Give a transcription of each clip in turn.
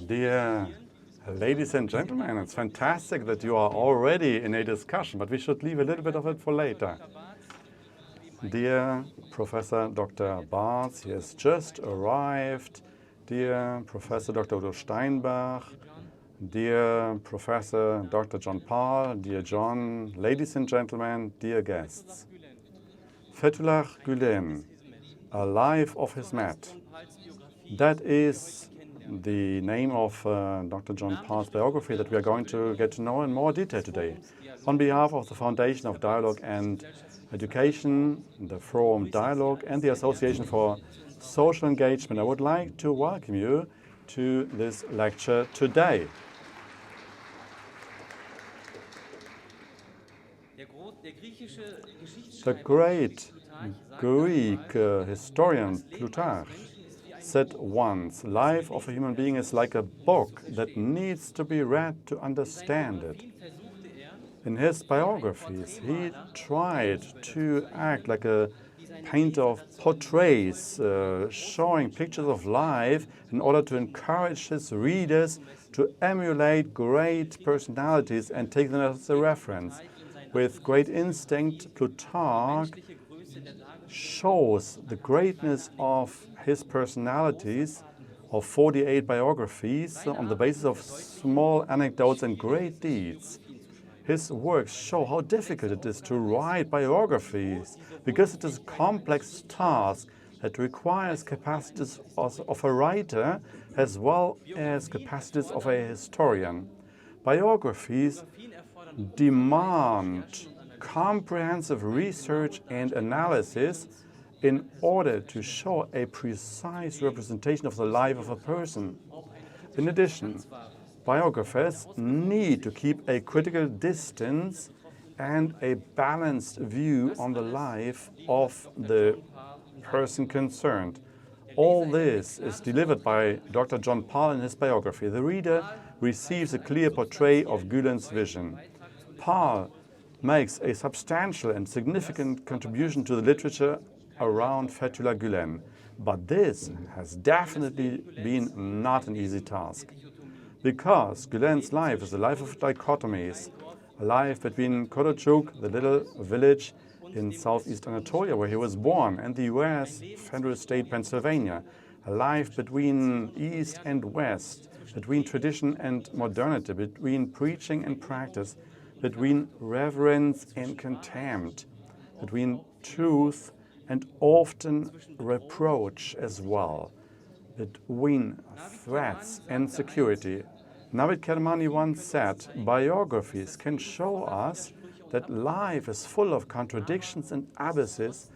Dear ladies and gentlemen, it's fantastic that you are already in a discussion, but we should leave a little bit of it for later. Dear Professor Dr. Barz, he has just arrived. Dear Professor Dr. Udo Steinbach, dear Professor Dr. Jon Pahl, dear John, ladies and gentlemen, dear guests. Fethullah Gülen, A Life of Hizmet. That is the name of Dr. Jon Pahl's biography that we are going to get to know in more detail today. On behalf of the Foundation of Dialog and Education, the Forum Dialog and the Association for Social Engagement, I would like to welcome you to this lecture today. The great Greek historian Plutarch said once, life of a human being is like a book that needs to be read to understand it. In his biographies, he tried to act like a painter of portraits, showing pictures of life in order to encourage his readers to emulate great personalities and take them as a reference. With great instinct, Plutarch shows the greatness of his personalities of 48 biographies on the basis of small anecdotes and great deeds. His works show how difficult it is to write biographies because it is a complex task that requires capacities of a writer as well as capacities of a historian. Biographies demand comprehensive research and analysis in order to show a precise representation of the life of a person. In addition, biographers need to keep a critical distance and a balanced view on the life of the person concerned. All this is delivered by Dr. Jon Pahl in his biography. The reader receives a clear portrait of Gülen's vision. Pahl makes a substantial and significant contribution to the literature around Fethullah Gülen. But this has definitely been not an easy task. Because Gülen's life is a life of dichotomies, a life between Korochuk, the little village in southeast Anatolia where he was born, and the US federal state Pennsylvania, a life between East and West, between tradition and modernity, between preaching and practice, between reverence and contempt, between truth and often reproach as well, between threats and security. Navid Kermani once said, biographies can show us that life is full of contradictions and abysses,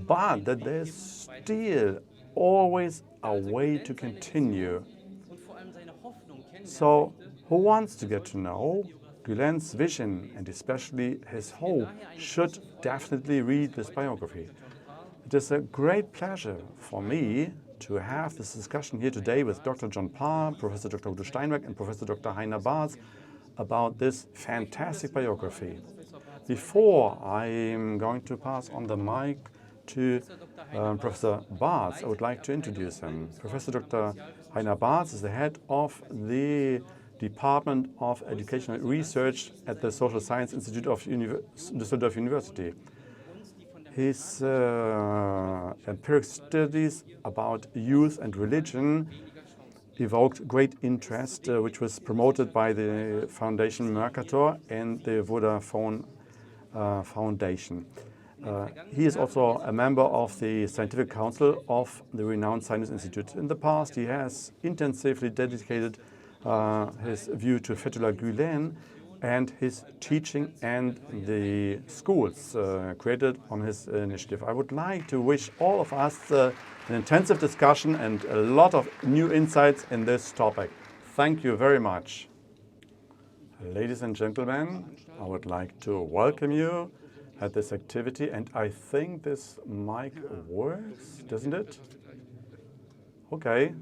but that there's still always a way to continue. So, who wants to get to know Gülen's vision and especially his hope should definitely read this biography. It is a great pleasure for me to have this discussion here today with Dr. Jon Pahl, Professor Dr. Udo Steinbach and Professor Dr. Heiner Barz about this fantastic biography. Before I'm going to pass on the mic to Professor Barz, I would like to introduce him. Professor Dr. Heiner Barz is the head of the Department of Educational Research at the Social Science Institute of Düsseldorf University. His empiric studies about youth and religion evoked great interest, which was promoted by the Foundation Mercator and the Vodafone Foundation. He is also a member of the Scientific Council of the renowned Science Institute. In the past, he has intensively dedicated his view to Fethullah Gülen and his teaching and the schools created on his initiative. I would like to wish all of us an intensive discussion and a lot of new insights in this topic. Thank you very much. Ladies and gentlemen, I would like to welcome you at this activity, and I think this mic works, doesn't it? Okay.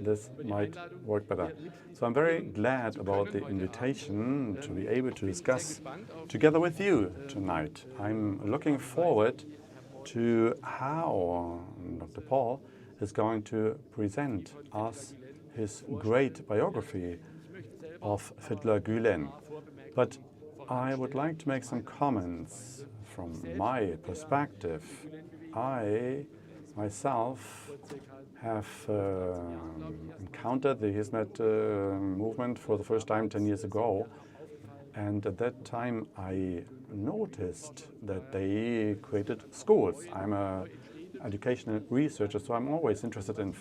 This might work better. So I'm very glad about the invitation to be able to discuss together with you tonight. I'm looking forward to how Dr. Pahl is going to present us his great biography of Fethullah Gülen. But I would like to make some comments from my perspective. I myself have encountered the Hizmet movement for the first time 10 years ago. And at that time, I noticed that they created schools. I'm an educational researcher, so I'm always interested in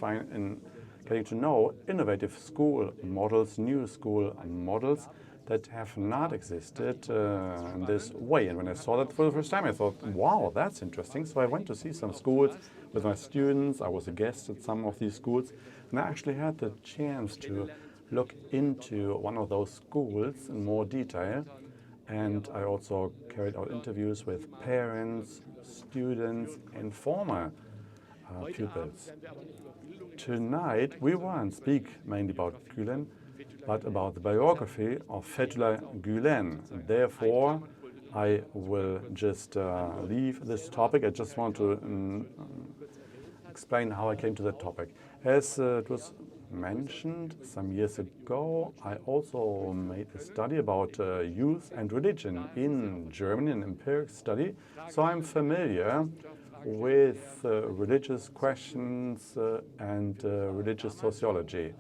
getting to know innovative school models, new school models that have not existed in this way. And when I saw that for the first time, I thought, wow, that's interesting. So I went to see some schools with my students. I was a guest at some of these schools, and I actually had the chance to look into one of those schools in more detail. And I also carried out interviews with parents, students, and former pupils. Tonight, we won't speak mainly about Gülen, but about the biography of Fethullah Gülen. Therefore, I will just leave this topic. I just want to explain how I came to that topic. As it was mentioned some years ago, I also made a study about youth and religion in Germany, an empiric study. So I'm familiar with religious questions and religious sociology.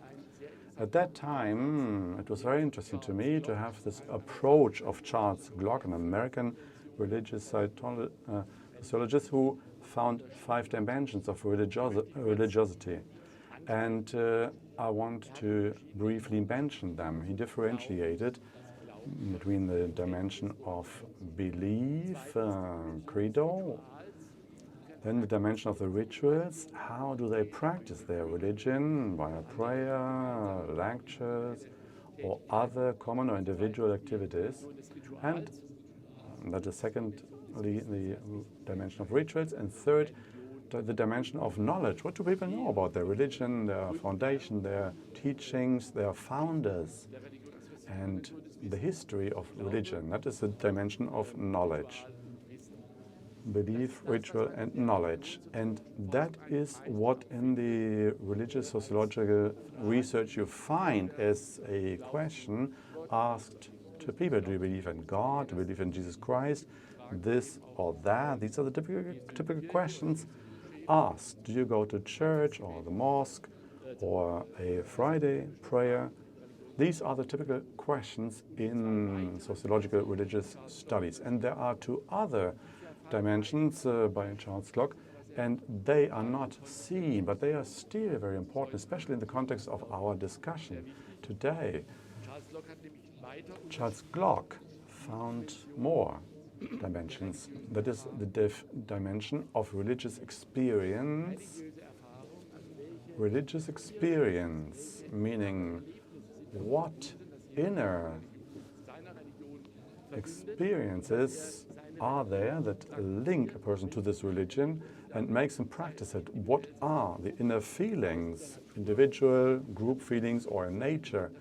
At that time, it was very interesting to me to have this approach of Charles Glock, an American religious sociologist who found 5 dimensions of religiosity. And I want to briefly mention them. He differentiated between the dimension of belief, credo, then the dimension of the rituals. How do they practice their religion? Via prayer, lectures, or other common or individual activities. And that is secondly the dimension of rituals. And third, the dimension of knowledge. What do people know about their religion, their foundation, their teachings, their founders, and the history of religion? That is the dimension of knowledge. Belief, ritual, and knowledge. And that is what in the religious sociological research you find as a question asked to people. Do you believe in God? Do you believe in Jesus Christ? This or that? These are the typical questions asked. Do you go to church or the mosque or a Friday prayer? These are the typical questions in sociological religious studies. And there are 2 other dimensions by Charles Glock, and they are not seen, but they are still very important, especially in the context of our discussion today. Charles Glock found more dimensions. That is the dimension of religious experience. Religious experience, meaning what inner experiences are there that link a person to this religion and makes them practice it. What are the inner feelings, individual, group feelings, or in nature?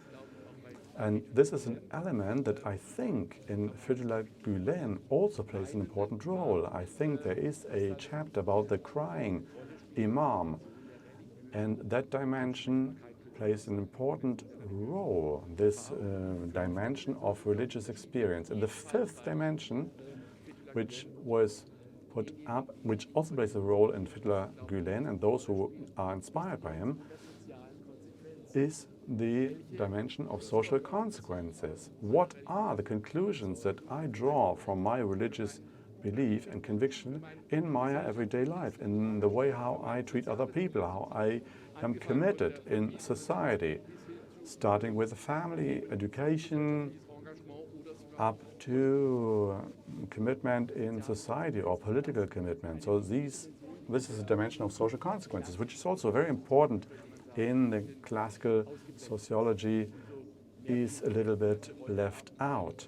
And this is an element that I think in Fethullah Gülen also plays an important role. I think there is a chapter about the crying imam, and that dimension plays an important role, this dimension of religious experience. And the 5th dimension, which was put up, which also plays a role in Fethullah Gülen and those who are inspired by him, is the dimension of social consequences. What are the conclusions that I draw from my religious belief and conviction in my everyday life, in the way how I treat other people, how I am committed in society, starting with the family, education, up to commitment in society or political commitment. So this is a dimension of social consequences, which is also very important in the classical sociology, is a little bit left out.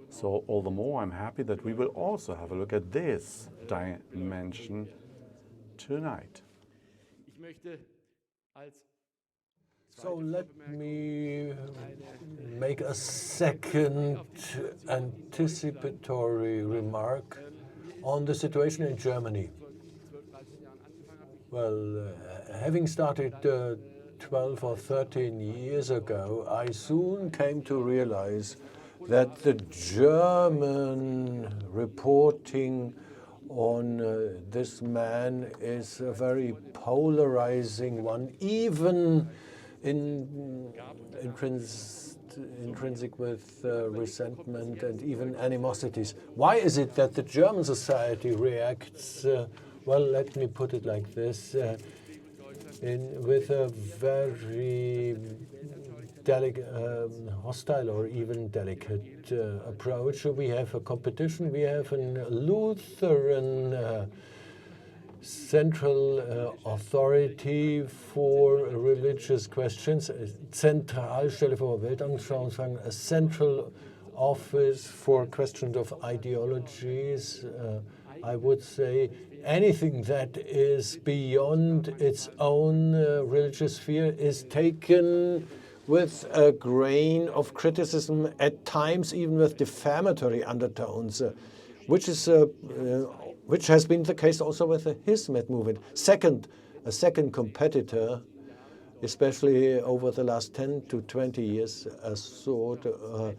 So all the more I'm happy that we will also have a look at this dimension tonight. So let me make a second anticipatory remark on the situation in Germany. Well, having started 12 or 13 years ago, I soon came to realize that the German reporting on this man is a very polarizing one, even intrinsic with resentment and even animosities. Why is it that the German society reacts, well, let me put it like this, with a very hostile or even delicate approach? We have a competition. We have a Lutheran central authority for religious questions, Zentralstelle für Weltanschauungsfragen, a central office for questions of ideologies. I would say anything that is beyond its own religious sphere is taken with a grain of criticism, at times even with defamatory undertones, which has been the case also with the Hizmet movement. A second competitor, especially over the last 10 to 20 years, a sort of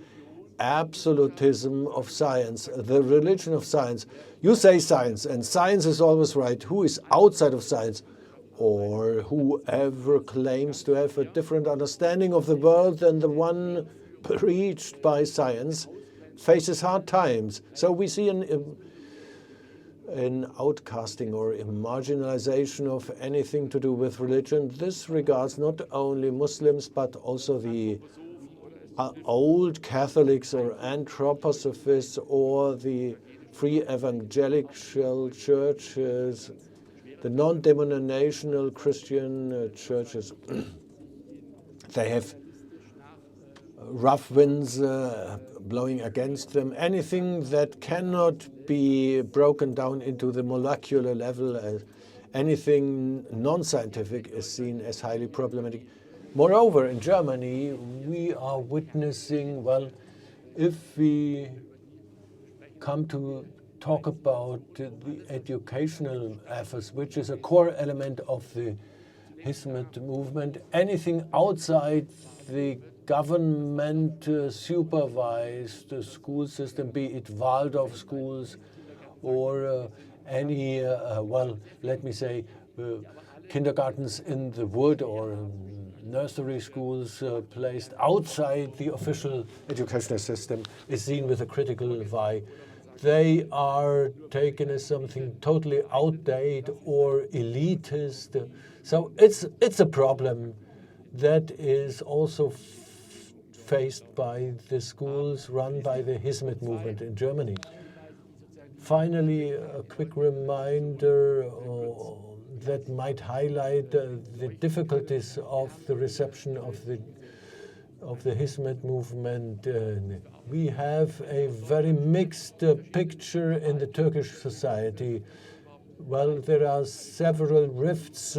absolutism of science, the religion of science. You say science, and science is always right. Who is outside of science, or whoever claims to have a different understanding of the world than the one preached by science, faces hard times. So we see an outcasting or a marginalization of anything to do with religion. This regards not only Muslims, but also the old Catholics or anthroposophists or the free evangelical churches, the non-denominational Christian churches. They have rough winds blowing against them. Anything that cannot be broken down into the molecular level, anything non-scientific is seen as highly problematic. Moreover, in Germany, we are witnessing, well, if we come to talk about the educational efforts, which is a core element of the Hizmet movement, anything outside the government supervised school system, be it Waldorf schools or any, well, let me say, kindergartens in the wood or nursery schools placed outside the official educational system, is seen with a critical eye. They are taken as something totally outdated or elitist. So it's a problem that is also faced by the schools run by the Hizmet movement in Germany. Finally, a quick reminder that might highlight the difficulties of the reception of the Hizmet movement. We have a very mixed picture in the Turkish society. Well, there are several rifts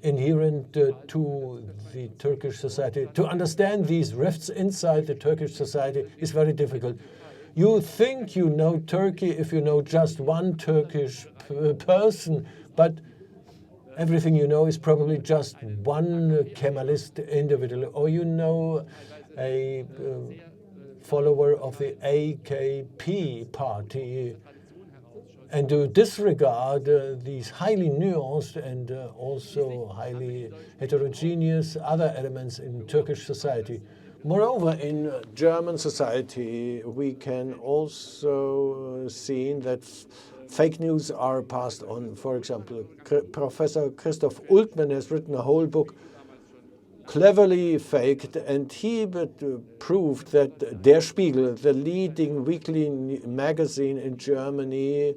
inherent to the Turkish society. To understand these rifts inside the Turkish society is very difficult. You think you know Turkey if you know just one Turkish person, but everything you know is probably just one Kemalist individual, or you know a follower of the AKP party, and to disregard these highly nuanced and also highly heterogeneous other elements in Turkish society. Moreover, in German society, we can also see that fake news are passed on. For example, Professor Christoph Ultmann has written a whole book, cleverly faked, and he proved that Der Spiegel, the leading weekly magazine in Germany,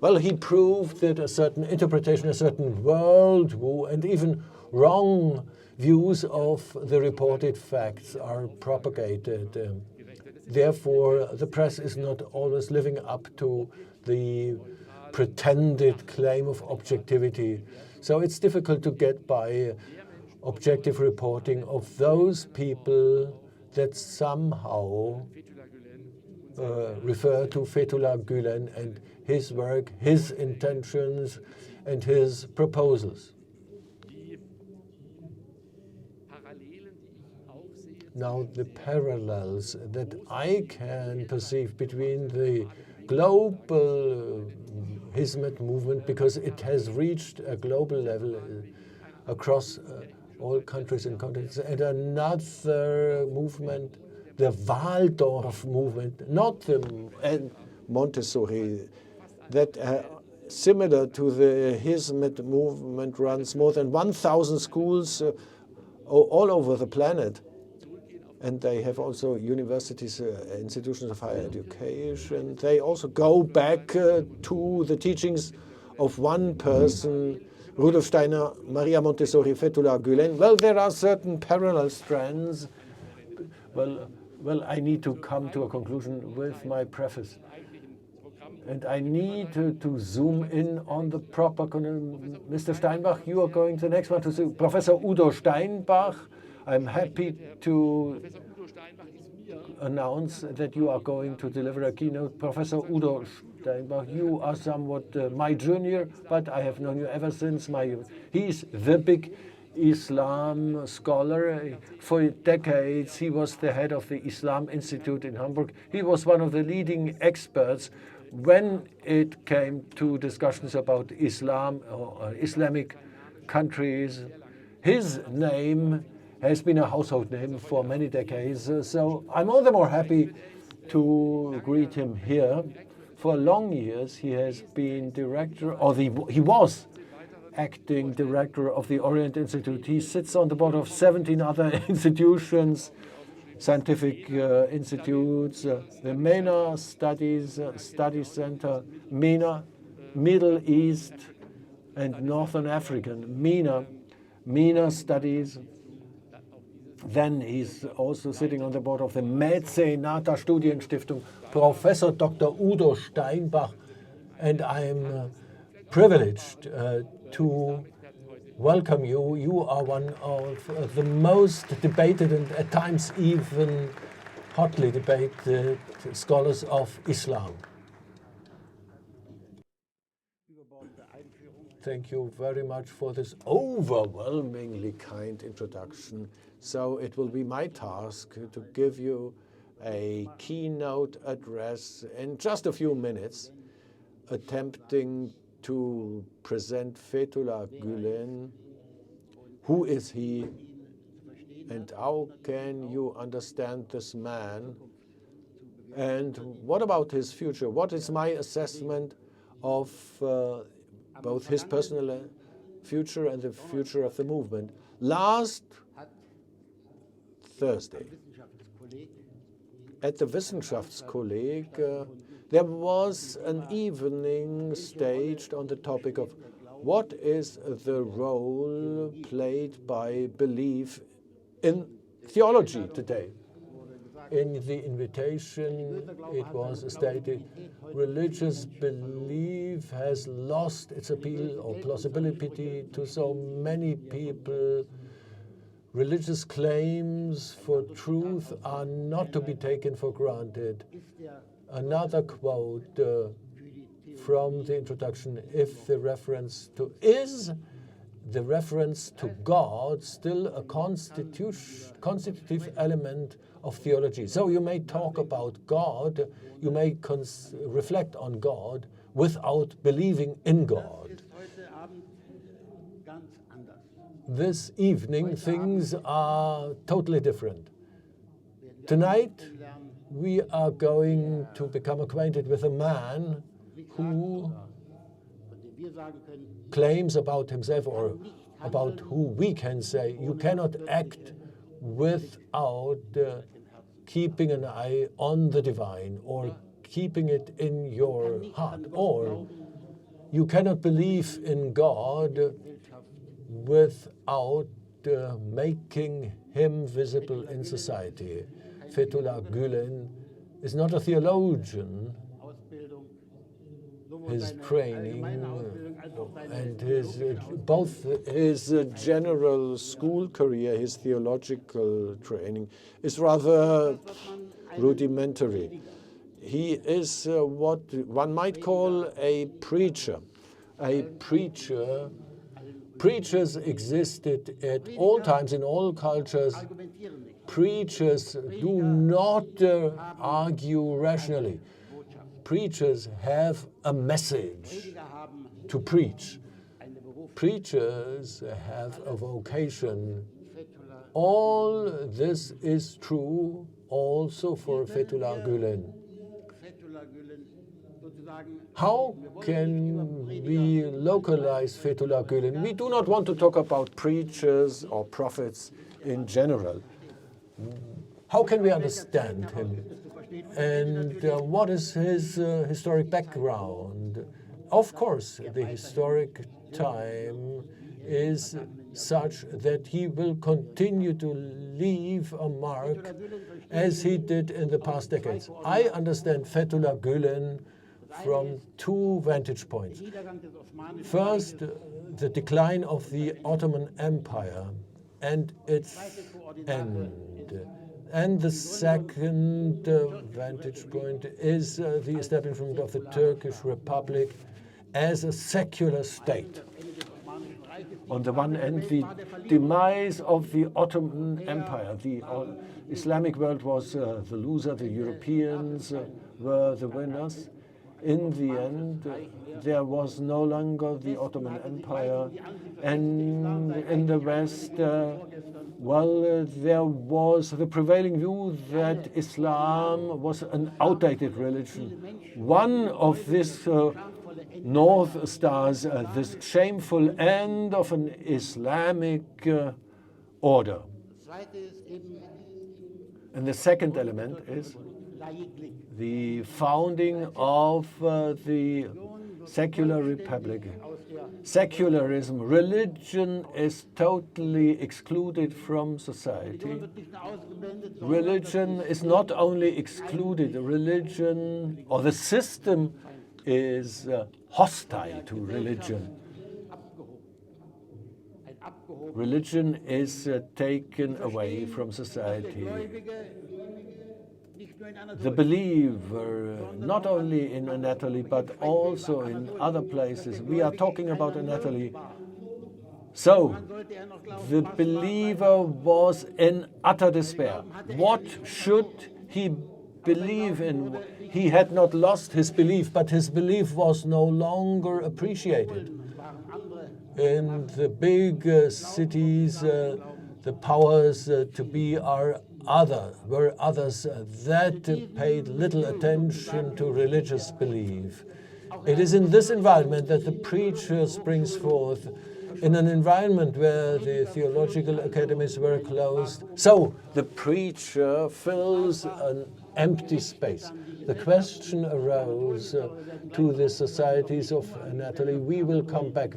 well, he proved that a certain interpretation, a certain worldview, and even wrong views of the reported facts are propagated. Therefore, the press is not always living up to the pretended claim of objectivity. So it's difficult to get by objective reporting of those people that somehow refer to Fethullah Gülen and his work, his intentions, and his proposals. Now, the parallels that I can perceive between the global Hizmet movement, because it has reached a global level across all countries and continents, and another movement, the Waldorf movement, not the Montessori, that similar to the Hizmet movement, runs more than 1,000 schools all over the planet. And they have also universities, institutions of higher education. They also go back to the teachings of one person, Rudolf Steiner, Maria Montessori, Fethullah Gülen. Well, there are certain parallel strands. Well, I need to come to a conclusion with my preface. And I need to zoom in on the proper. Mr. Steinbach, you are going to the next one to see Professor Udo Steinbach. I'm happy to announce that you are going to deliver a keynote. Professor Udo Steinbach, you are somewhat my junior, but I have known you ever since he's the big Islam scholar. For decades, he was the head of the Islam Institute in Hamburg. He was one of the leading experts when it came to discussions about Islam or Islamic countries. His name has been a household name for many decades, so I'm all the more happy to greet him here. For long years, he has been director, or he was acting director of the Orient Institute. He sits on the board of 17 other institutions, scientific institutes, the MENA Study Center, MENA, Middle East and Northern African, MENA Studies. Then he's also sitting on the board of the Mäzenata Studienstiftung, Professor Dr. Udo Steinbach, and I'm privileged to welcome you. You are one of the most debated and at times even hotly debated scholars of Islam. Thank you very much for this overwhelmingly kind introduction. So it will be my task to give you a keynote address in just a few minutes, attempting to present Fethullah Gülen. Who is he, and how can you understand this man? And what about his future? What is my assessment of both his personal future and the future of the movement? Last Thursday, at the Wissenschaftskolleg, there was an evening staged on the topic of what is the role played by belief in theology today. In the invitation, it was stated, religious belief has lost its appeal or plausibility to so many people. Religious claims for truth are not to be taken for granted. Another quote from the introduction, is the reference to God still a constitutive element of theology? So you may talk about God, you may reflect on God without believing in God. This evening, things are totally different. Tonight, we are going to become acquainted with a man who claims about himself, or about who we can say, you cannot act without keeping an eye on the divine, or keeping it in your heart, or you cannot believe in God without making him visible in society. Fethullah Gülen is not a theologian. His training and both his general school career, his theological training, is rather rudimentary. He is what one might call a preacher, a preacher. Preachers existed at all times in all cultures. Preachers do not argue rationally. Preachers have a message to preach. Preachers have a vocation. All this is true also for Fethullah Gülen. How can we localize Fethullah Gülen? We do not want to talk about preachers or prophets in general. How can we understand him? And what is his historic background? Of course, the historic time is such that he will continue to leave a mark as he did in the past decades. I understand Fethullah Gülen from two vantage points. First, the decline of the Ottoman Empire and its end. And the second vantage point is the establishment of the Turkish Republic as a secular state. On the one hand, the demise of the Ottoman Empire. The Islamic world was the loser, the Europeans were the winners. In the end, there was no longer the Ottoman Empire, and in the West, there was the prevailing view that Islam was an outdated religion. One of these North Stars, this shameful end of an Islamic order. And the second element is the founding of the secular republic. Secularism, religion is totally excluded from society. Religion is not only excluded, religion or the system is hostile to religion. Religion is taken away from society. The believer, not only in Anatoly, but also in other places. We are talking about Anatoly. So, the believer was in utter despair. What should he believe in? He had not lost his belief, but his belief was no longer appreciated. In the big cities, the powers to be were others that paid little attention to religious belief. It is in this environment that the preacher springs forth, in an environment where the theological academies were closed. So the preacher fills an empty space. The question arose to the societies of Anatoly. We will come back.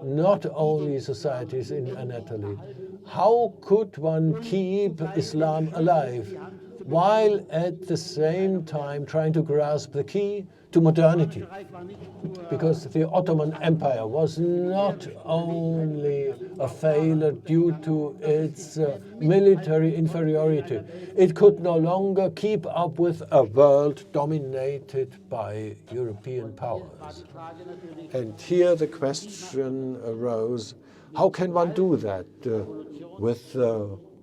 Not only societies in Anatoly. How could one keep Islam alive while at the same time trying to grasp the key to modernity? Because the Ottoman Empire was not only a failure due to its military inferiority, it could no longer keep up with a world dominated by European powers. And here the question arose, how can one do that? With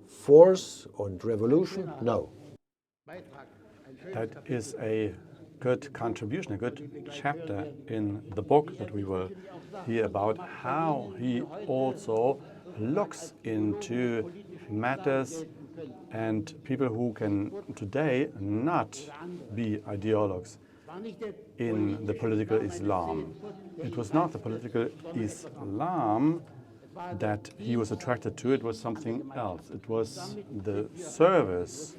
force and revolution? No. That is a good contribution, a good chapter in the book that we will hear about, how he also looks into matters and people who can today not be ideologues in the political Islam. It was not the political Islam that he was attracted to, it was something else. It was the service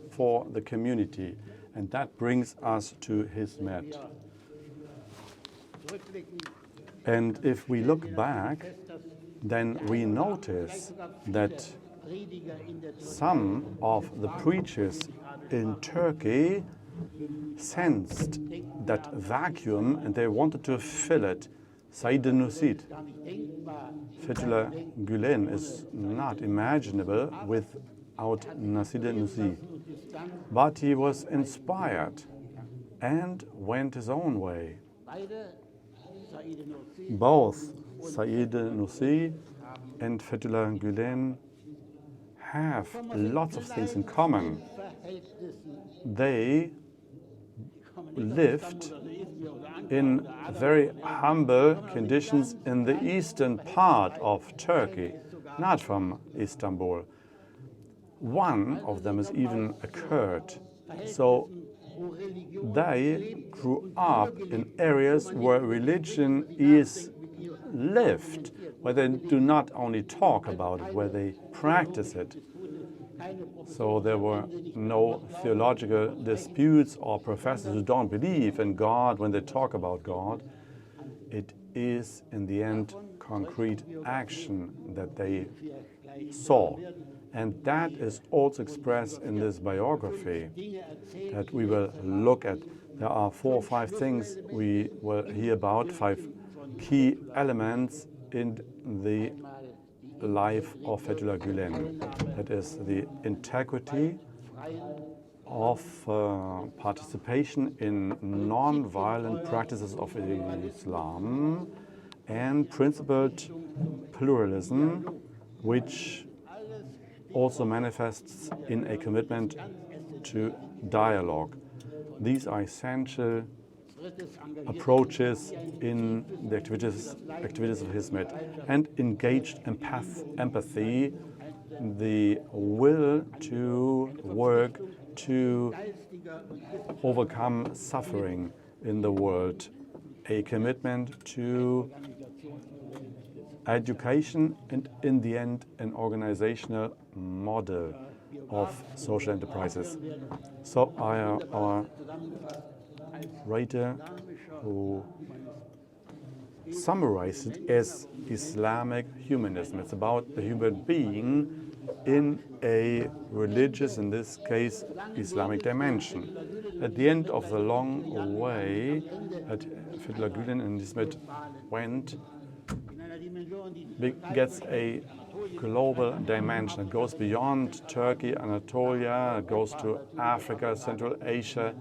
for the community. And that brings us to Hizmet. And if we look back, then we notice that some of the preachers in Turkey sensed that vacuum and they wanted to fill it. Said Nursid. Fethullah Gülen is not imaginable without Nasid Nursi. But he was inspired and went his own way. Both Said Nursi and Fethullah Gülen have lots of things in common. They lived in very humble conditions in the eastern part of Turkey, not from Istanbul. One of them is even a Kurd. So they grew up in areas where religion is lived, where they do not only talk about it, where they practice it. So there were no theological disputes or professors who don't believe in God when they talk about God. It is, in the end, concrete action that they saw. And that is also expressed in this biography that we will look at. There are 4 or 5 things we will hear about, 5 key elements in the life of Fethullah Gülen. That is the integrity of participation in non-violent practices of Islam and principled pluralism, which also manifests in a commitment to dialogue. These are essential approaches in the activities of Hizmet, and engaged empathy, the will to work to overcome suffering in the world, a commitment to education, and in the end an organizational model of social enterprises. So our writer who summarized it as Islamic humanism. It's about the human being in a religious, in this case, Islamic dimension. At the end of the long way that Fethullah Gülen and Hizmet went, gets a global dimension. It goes beyond Turkey, Anatolia, it goes to Africa, Central Asia,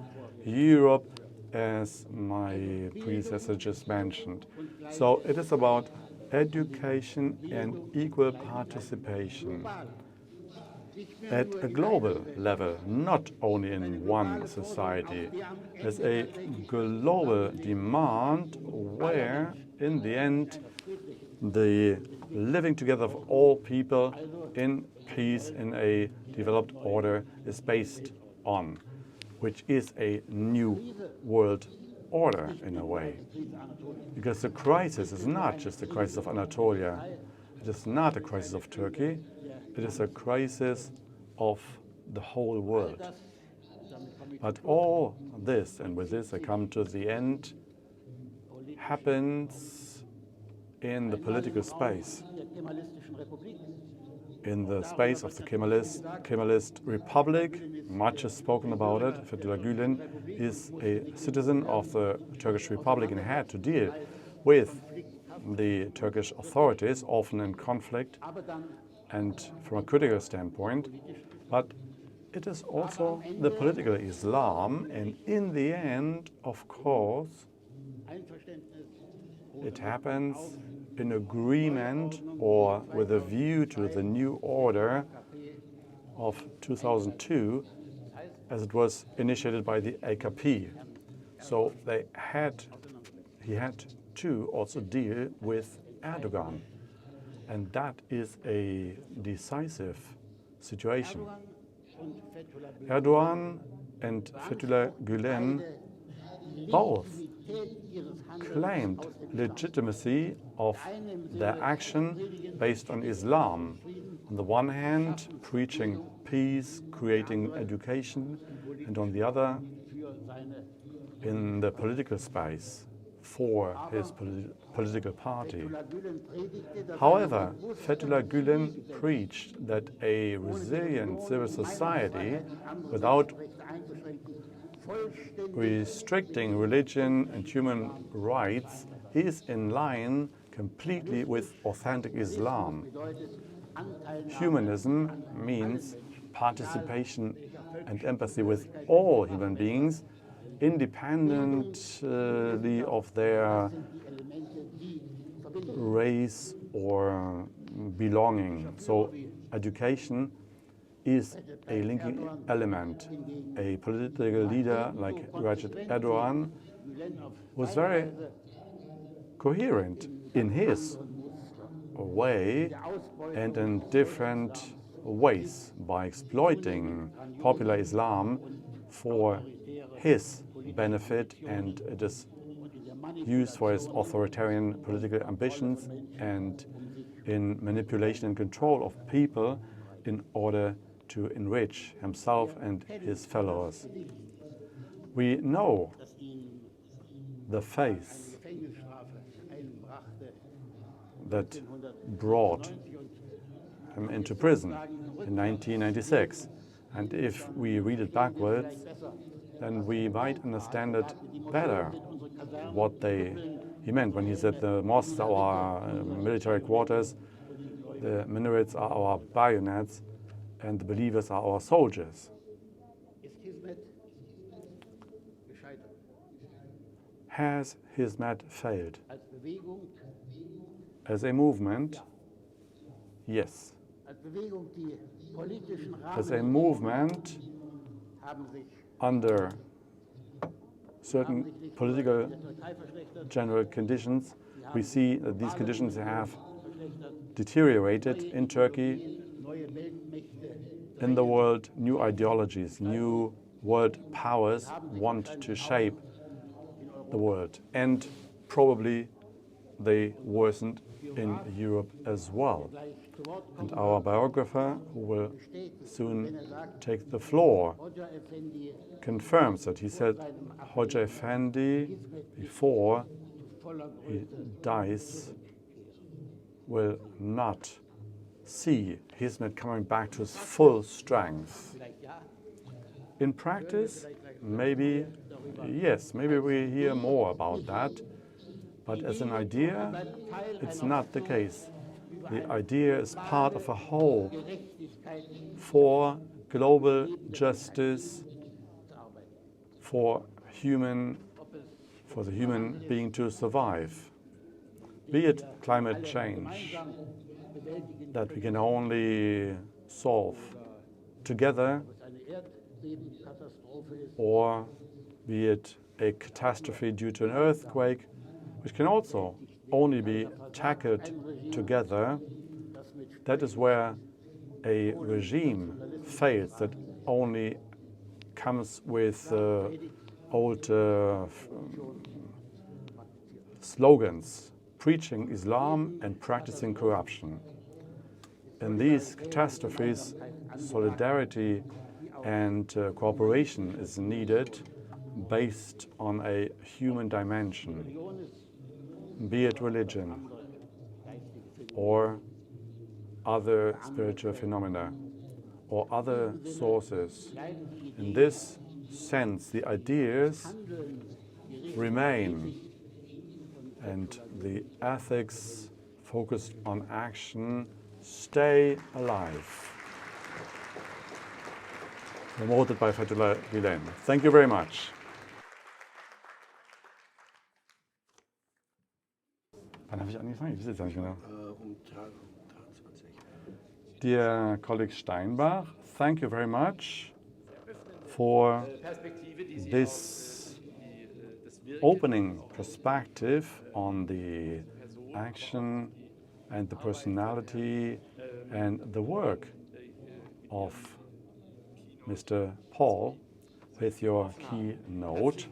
Europe, as my predecessor just mentioned. So it is about education and equal participation at a global level, not only in one society. There's a global demand where, in the end, the living together of all people in peace in a developed order is based on, which is a new world order in a way. Because the crisis is not just a crisis of Anatolia, it is not a crisis of Turkey, it is a crisis of the whole world. But all this, and with this I come to the end, happens in the political space. In the space of the Kemalist Republic, much is spoken about it. Fethullah Gülen is a citizen of the Turkish Republic and had to deal with the Turkish authorities, often in conflict and from a critical standpoint. But it is also the political Islam, and in the end, of course, it happens in agreement or with a view to the new order of 2002 as it was initiated by the AKP. So he had to also deal with Erdogan. And that is a decisive situation. Erdogan and Fethullah Gülen both claimed legitimacy of their action based on Islam. On the one hand, preaching peace, creating education, and on the other, in the political space, for his political party. However, Fethullah Gülen preached that a resilient civil society without restricting religion and human rights is in line completely with authentic Islam. Humanism means participation and empathy with all human beings, independently of their race or belonging. So education is a linking element. A political leader like Recep Erdogan was very coherent in his way and in different ways by exploiting popular Islam for his benefit, and it is used for his authoritarian political ambitions and in manipulation and control of people in order to enrich himself and his fellows. We know the face that brought him into prison in 1996. And if we read it backwards, then we might understand it better, what he meant when he said the mosques are our military quarters, the minarets are our bayonets, and the believers are our soldiers. Has Hizmet failed? As a movement, yes. As a movement, under certain political general conditions, we see that these conditions have deteriorated in Turkey, in the world. New ideologies, new world powers want to shape the world, and probably they worsened in Europe as well. And our biographer, who will soon take the floor, confirms that. He said Hoxha Effendi, before he dies, will not see Hizmet coming back to his full strength. In practice, maybe, yes, maybe we hear more about that, but as an idea, it's not the case. The idea is part of a whole for global justice, for the human being to survive. Be it climate change, that we can only solve together, or be it a catastrophe due to an earthquake, which can also only be tackled together. That is where a regime fails, that only comes with old slogans, preaching Islam and practicing corruption. In these catastrophes, solidarity and cooperation is needed based on a human dimension, be it religion or other spiritual phenomena or other sources. In this sense, the ideas remain, and the ethics focused on action stay alive. Promoted by Fethullah Gülen. Thank you very much. Wann habe ich angefangen? Ich weiß jetzt nicht genau. Dear colleague Steinbach, thank you very much for this opening perspective on the action and the personality and the work of Mr. Pahl with your keynote.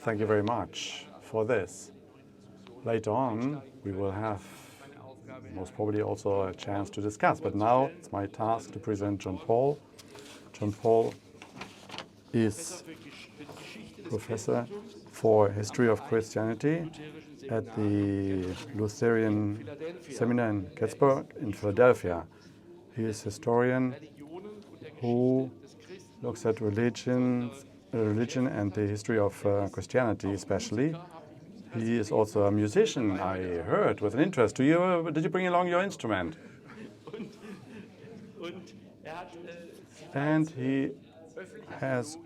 Thank you very much for this. Later on, we will have most probably also a chance to discuss, but now it's my task to present Jon Pahl. Jon Pahl is professor for history of Christianity at the Lutheran Seminar in Gettysburg in Philadelphia. He is a historian who looks at religion and the history of Christianity especially. He is also a musician, I heard, with an interest. Did you bring along your instrument? And he has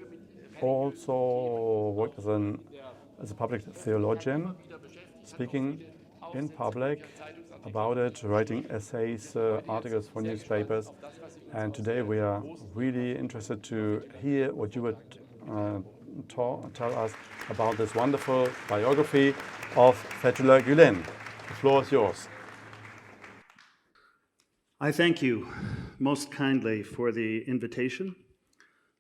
also worked as a public theologian, speaking in public about it, writing essays, articles for newspapers. And today we are really interested to hear what you would tell us about this wonderful biography of Fethullah Gülen. The floor is yours. I thank you most kindly for the invitation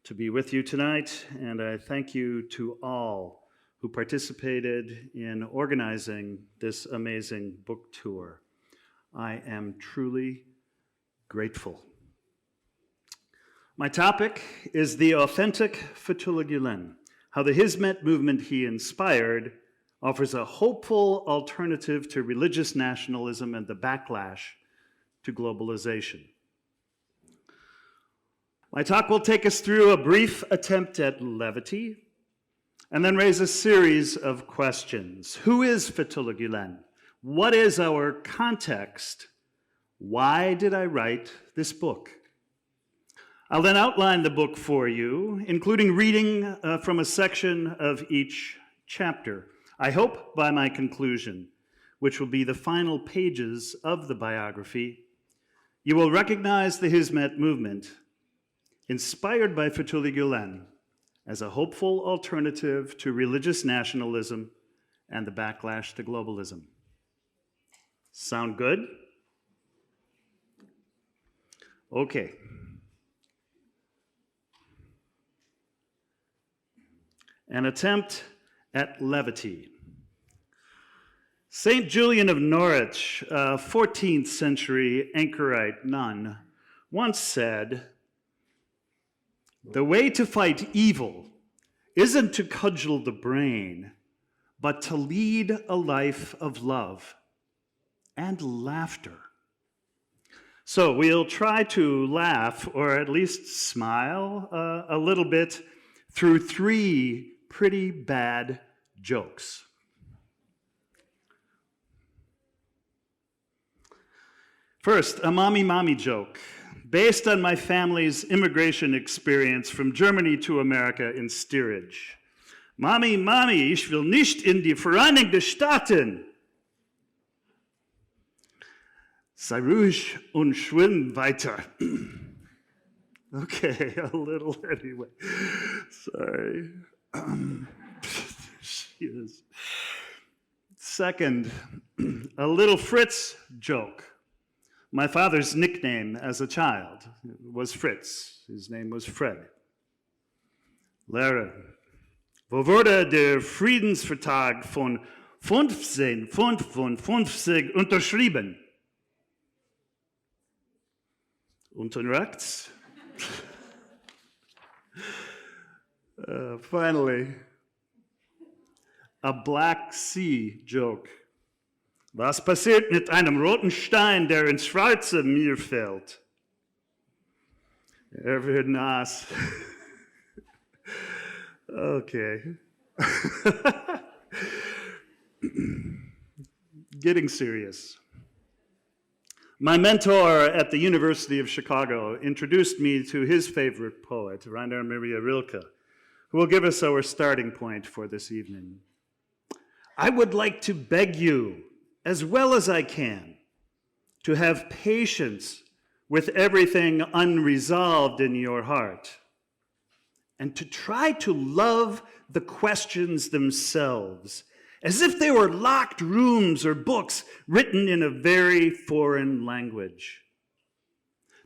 to be with you tonight, and I thank you to all who participated in organizing this amazing book tour. I am truly grateful. My topic is the authentic Fethullah Gülen, how the Hizmet movement he inspired offers a hopeful alternative to religious nationalism and the backlash to globalization. My talk will take us through a brief attempt at levity and then raise a series of questions. Who is Fethullah Gülen? What is our context? Why did I write this book? I'll then outline the book for you, including reading from a section of each chapter. I hope by my conclusion, which will be the final pages of the biography, you will recognize the Hizmet movement, inspired by Fethullah Gülen, as a hopeful alternative to religious nationalism and the backlash to globalism. Sound good? Okay. An attempt at levity. Saint Julian of Norwich, a 14th century anchorite nun, once said, "The way to fight evil isn't to cudgel the brain, but to lead a life of love and laughter." So we'll try to laugh, or at least smile a little bit, through three pretty bad jokes. First, a mommy joke, based on my family's immigration experience from Germany to America in steerage. Mami, ich will nicht in die Vereinigten Staaten. Sei ruhig und schwimm weiter. Okay, a little anyway. Sorry. She is. Second, a little Fritz joke. My father's nickname as a child was Fritz. His name was Fred. Lehrer, wo wurde der Friedensvertrag von 1555 unterschrieben? Unten rechts. Finally, a Black Sea joke. Was passiert mit einem roten Stein, der ins Schwarze Meer fällt? Er wird nass. Okay. Getting serious. My mentor at the University of Chicago introduced me to his favorite poet, Rainer Maria Rilke, who will give us our starting point for this evening. I would like to beg you, as well as I can, to have patience with everything unresolved in your heart, and to try to love the questions themselves, as if they were locked rooms or books written in a very foreign language.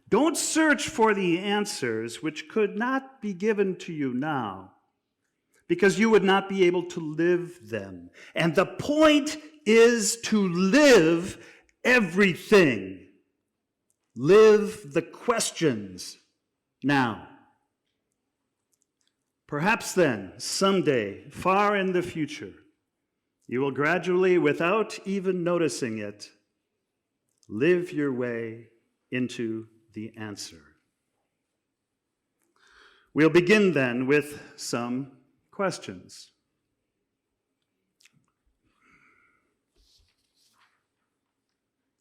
Don't search for the answers which could not be given to you now, because you would not be able to live them. And the point is to live everything. Live the questions now. Perhaps then, someday, far in the future, you will gradually, without even noticing it, live your way into the answer. We'll begin then with some questions.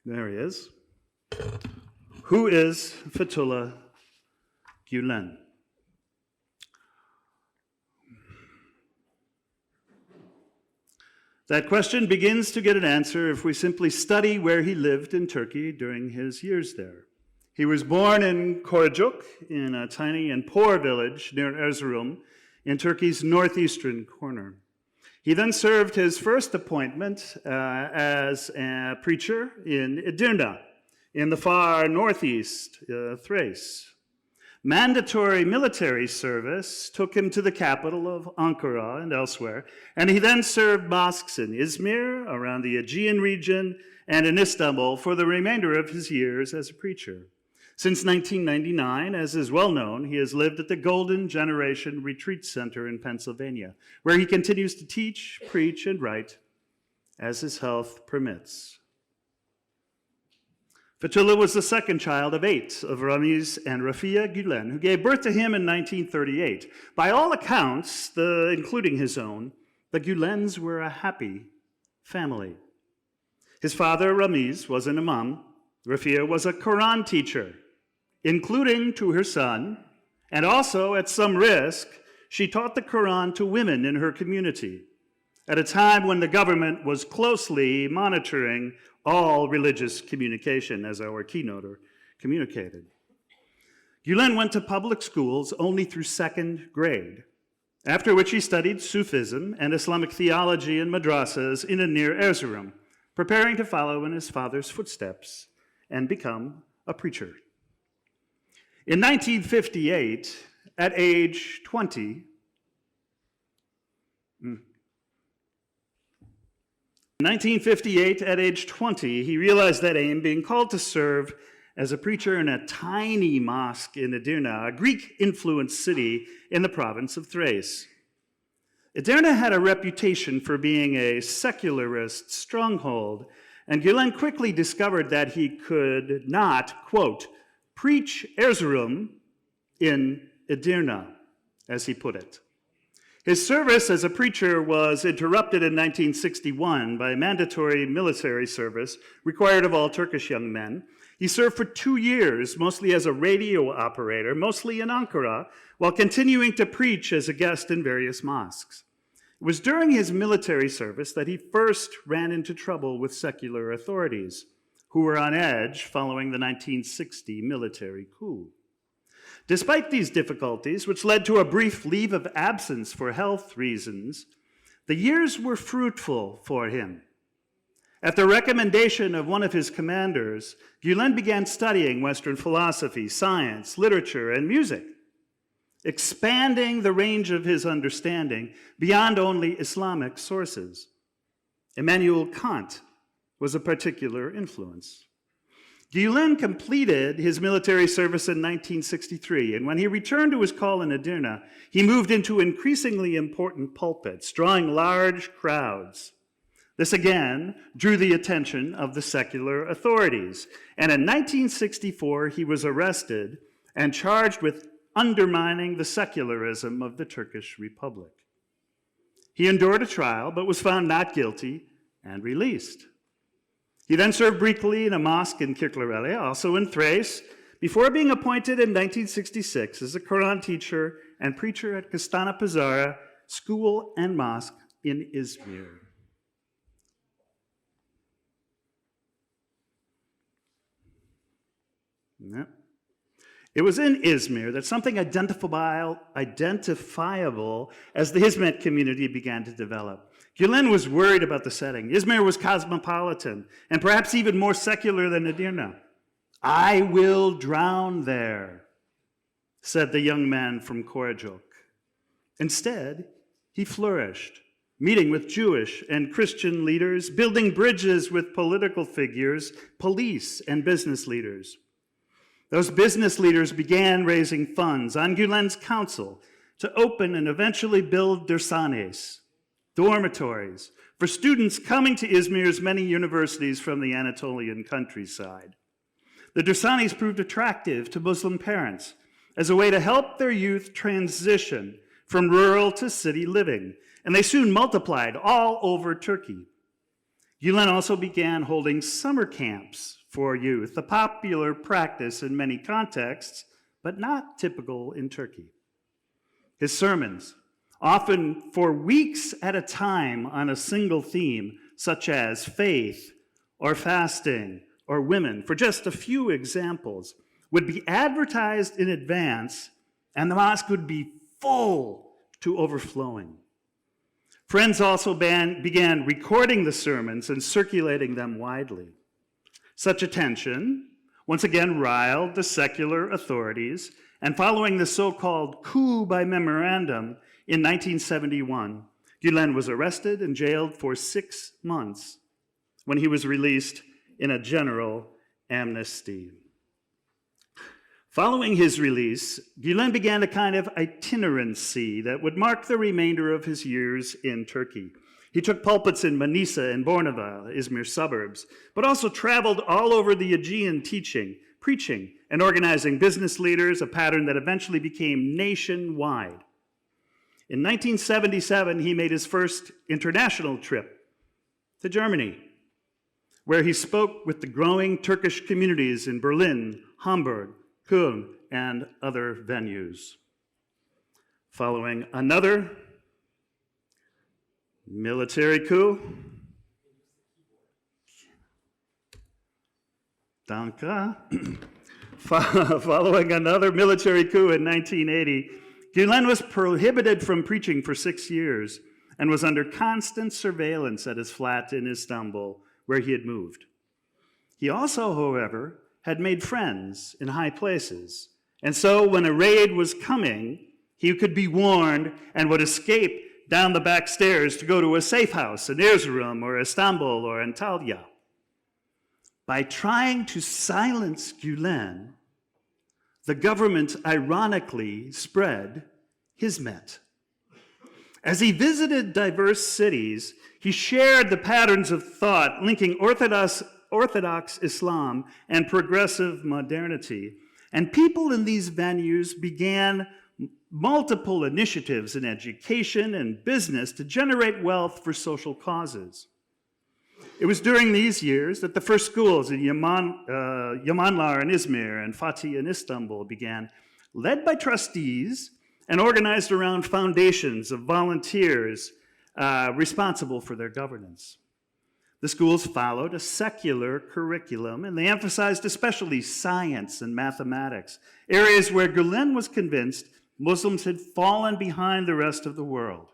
There he is. Who is Fethullah Gülen? That question begins to get an answer if we simply study where he lived in Turkey during his years there. He was born in Korucuk, in a tiny and poor village near Erzurum, in Turkey's northeastern corner. He then served his first appointment as a preacher in Edirne, in the far northeast, Thrace. Mandatory military service took him to the capital of Ankara and elsewhere, and he then served mosques in Izmir, around the Aegean region, and in Istanbul for the remainder of his years as a preacher. Since 1999, as is well known, he has lived at the Golden Generation Retreat Center in Pennsylvania, where he continues to teach, preach, and write as his health permits. Fethullah was the second child of 8 of Ramiz and Rafia Gülen, who gave birth to him in 1938. By all accounts, including his own, the Gülens were a happy family. His father, Ramiz, was an imam. Rafia was a Quran teacher, including to her son, and also, at some risk, she taught the Quran to women in her community at a time when the government was closely monitoring all religious communication, as our keynoter communicated. Gülen went to public schools only through 2nd grade, after which he studied Sufism and Islamic theology in madrasas in and near Erzurum, preparing to follow in his father's footsteps and become a preacher. In 1958, at age 20, he realized that aim, being called to serve as a preacher in a tiny mosque in Edirne, a Greek-influenced city in the province of Thrace. Edirne had a reputation for being a secularist stronghold, and Gülen quickly discovered that he could not, quote, preach Erzurum in Edirne, as he put it. His service as a preacher was interrupted in 1961 by mandatory military service required of all Turkish young men. He served for 2 years, mostly as a radio operator, mostly in Ankara, while continuing to preach as a guest in various mosques. It was during his military service that he first ran into trouble with secular authorities, who were on edge following the 1960 military coup. Despite these difficulties, which led to a brief leave of absence for health reasons, the years were fruitful for him. At the recommendation of one of his commanders, Gülen began studying Western philosophy, science, literature, and music, expanding the range of his understanding beyond only Islamic sources. Immanuel Kant was a particular influence. Gülen completed his military service in 1963, and when he returned to his call in Edirne, he moved into increasingly important pulpits, drawing large crowds. This again drew the attention of the secular authorities, and in 1964 he was arrested and charged with undermining the secularism of the Turkish Republic. He endured a trial, but was found not guilty and released. He then served briefly in a mosque in Kirklareli, also in Thrace, before being appointed in 1966 as a Quran teacher and preacher at Kastana Pazara School and Mosque in Izmir. Yep. It was in Izmir that something identifiable as the Hizmet community began to develop. Gülen was worried about the setting. Izmir was cosmopolitan and perhaps even more secular than Edirne. "I will drown there," said the young man from Korucuk. Instead, he flourished, meeting with Jewish and Christian leaders, building bridges with political figures, police, and business leaders. Those business leaders began raising funds on Gülen's council to open and eventually build dersanes, dormitories, for students coming to Izmir's many universities from the Anatolian countryside. The dersanes proved attractive to Muslim parents as a way to help their youth transition from rural to city living, and they soon multiplied all over Turkey. Gülen also began holding summer camps for youth, a popular practice in many contexts, but not typical in Turkey. His sermons, often for weeks at a time on a single theme, such as faith or fasting or women, for just a few examples, would be advertised in advance, and the mosque would be full to overflowing. Friends also began recording the sermons and circulating them widely. Such attention once again riled the secular authorities, and following the so-called coup by memorandum in 1971, Gülen was arrested and jailed for 6 months when he was released in a general amnesty. Following his release, Gülen began a kind of itinerancy that would mark the remainder of his years in Turkey. He took pulpits in Manisa and Bornova, Izmir suburbs, but also traveled all over the Aegean teaching, preaching, and organizing business leaders, a pattern that eventually became nationwide. In 1977, he made his first international trip to Germany, where he spoke with the growing Turkish communities in Berlin, Hamburg, Köln, and other venues. Following another military coup, following another military coup in 1980, Gülen was prohibited from preaching for 6 years and was under constant surveillance at his flat in Istanbul, where he had moved. He also, however, had made friends in high places, and so when a raid was coming, he could be warned and would escape down the back stairs to go to a safe house in Erzurum or Istanbul or Antalya. By trying to silence Gülen, the government ironically spread Hizmet. As he visited diverse cities, he shared the patterns of thought linking Orthodox Islam and progressive modernity. And people in these venues began multiple initiatives in education and business to generate wealth for social causes. It was during these years that the first schools in Yamanlar in Izmir and Fatih in Istanbul began, led by trustees and organized around foundations of volunteers responsible for their governance. The schools followed a secular curriculum, and they emphasized especially science and mathematics, areas where Gülen was convinced Muslims had fallen behind the rest of the world.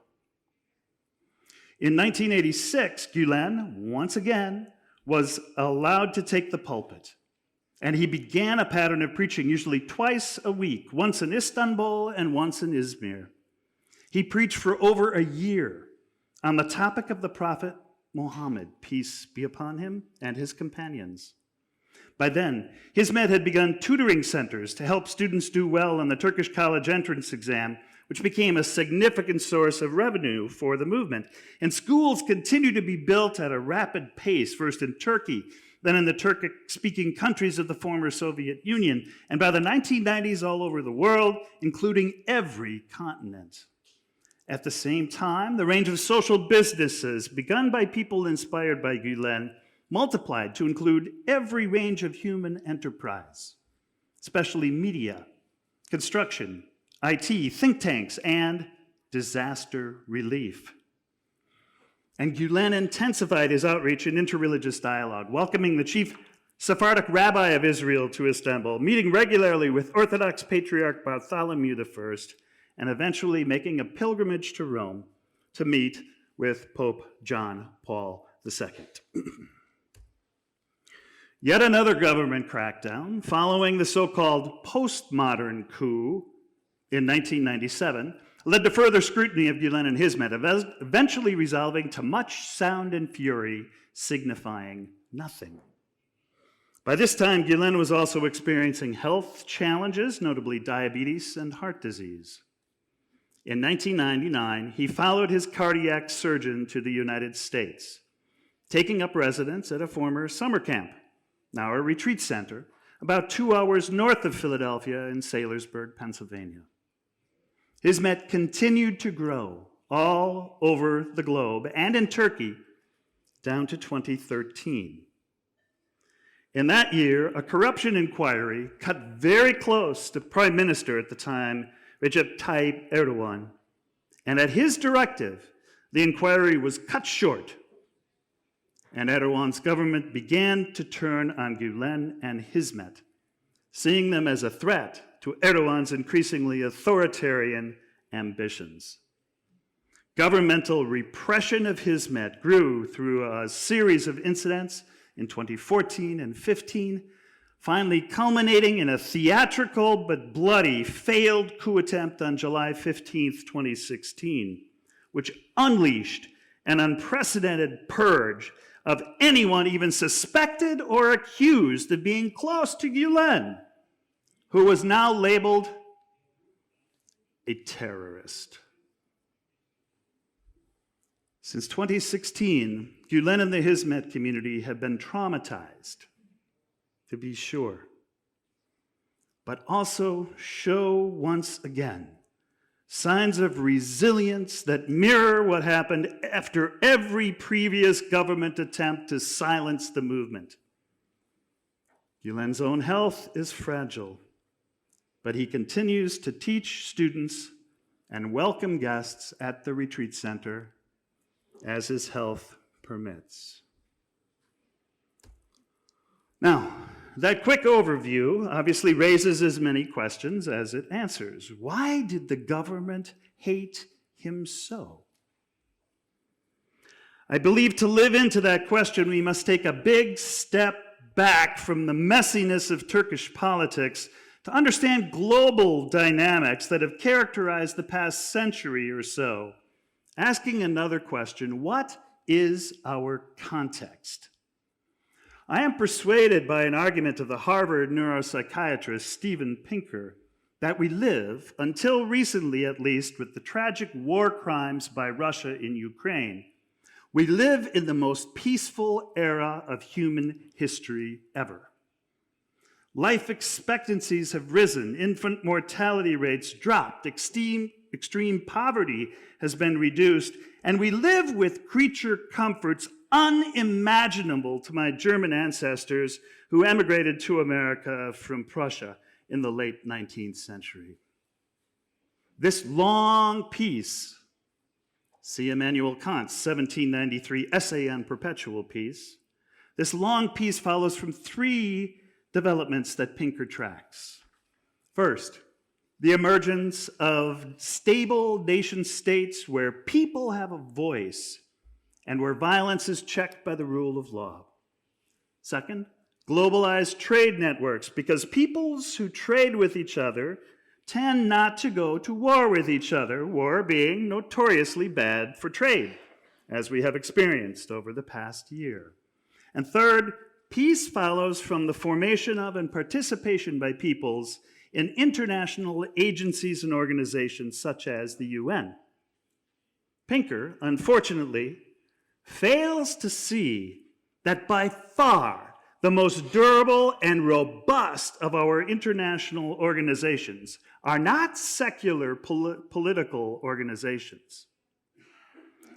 In 1986, Gülen, once again, was allowed to take the pulpit, and he began a pattern of preaching usually twice a week, once in Istanbul and once in Izmir. He preached for over a year on the topic of the Prophet Muhammad, peace be upon him, and his companions. By then, Hizmet had begun tutoring centers to help students do well on the Turkish college entrance exam, which became a significant source of revenue for the movement. And schools continued to be built at a rapid pace, first in Turkey, then in the Turkic-speaking countries of the former Soviet Union, and by the 1990s all over the world, including every continent. At the same time, the range of social businesses begun by people inspired by Gülen multiplied to include every range of human enterprise, especially media, construction, IT, think tanks, and disaster relief. And Gülen intensified his outreach in interreligious dialogue, welcoming the chief Sephardic rabbi of Israel to Istanbul, meeting regularly with Orthodox Patriarch Bartholomew I, and eventually making a pilgrimage to Rome to meet with Pope Jon Paul II. Yet another government crackdown, following the so-called postmodern coup in 1997, led to further scrutiny of Gülen and Hizmet, eventually resolving to much sound and fury, signifying nothing. By this time, Gülen was also experiencing health challenges, notably diabetes and heart disease. In 1999, he followed his cardiac surgeon to the United States, taking up residence at a former summer camp, now a retreat center, about 2 hours north of Philadelphia in Saylorsburg, Pennsylvania. Hizmet continued to grow all over the globe and in Turkey down to 2013. In that year, a corruption inquiry cut very close to Prime Minister at the time, Recep Tayyip Erdogan, And at his directive, the inquiry was cut short, and Erdogan's government began to turn on Gülen and Hizmet, seeing them as a threat to Erdogan's increasingly authoritarian ambitions. Governmental repression of Hizmet grew through a series of incidents in 2014 and 15, finally culminating in a theatrical but bloody failed coup attempt on July 15, 2016, which unleashed an unprecedented purge of anyone even suspected or accused of being close to Gülen, who was now labeled a terrorist. Since 2016, Gülen and the Hizmet community have been traumatized, to be sure, but also show once again signs of resilience that mirror what happened after every previous government attempt to silence the movement. Gülen's own health is fragile, but he continues to teach students and welcome guests at the retreat center as his health permits. Now, that quick overview obviously raises as many questions as it answers. Why did the government hate him so? I believe to live into that question, we must take a big step back from the messiness of Turkish politics to understand global dynamics that have characterized the past century or so. Asking another question, what is our context? I am persuaded by an argument of the Harvard neuropsychiatrist Steven Pinker that we live, until recently at least, with the tragic war crimes by Russia in Ukraine, we live in the most peaceful era of human history ever. Life expectancies have risen, infant mortality rates dropped, extreme poverty has been reduced, and we live with creature comforts unimaginable to my German ancestors who emigrated to America from Prussia in the late 19th century. This long peace, see Immanuel Kant's 1793 essay on perpetual peace, this long peace follows from three developments that Pinker tracks. First, the emergence of stable nation states where people have a voice and where violence is checked by the rule of law. Second, globalized trade networks, because peoples who trade with each other tend not to go to war with each other, war being notoriously bad for trade, as we have experienced over the past year. And third, peace follows from the formation of and participation by peoples in international agencies and organizations such as the UN. Pinker, unfortunately, fails to see that by far the most durable and robust of our international organizations are not secular political organizations.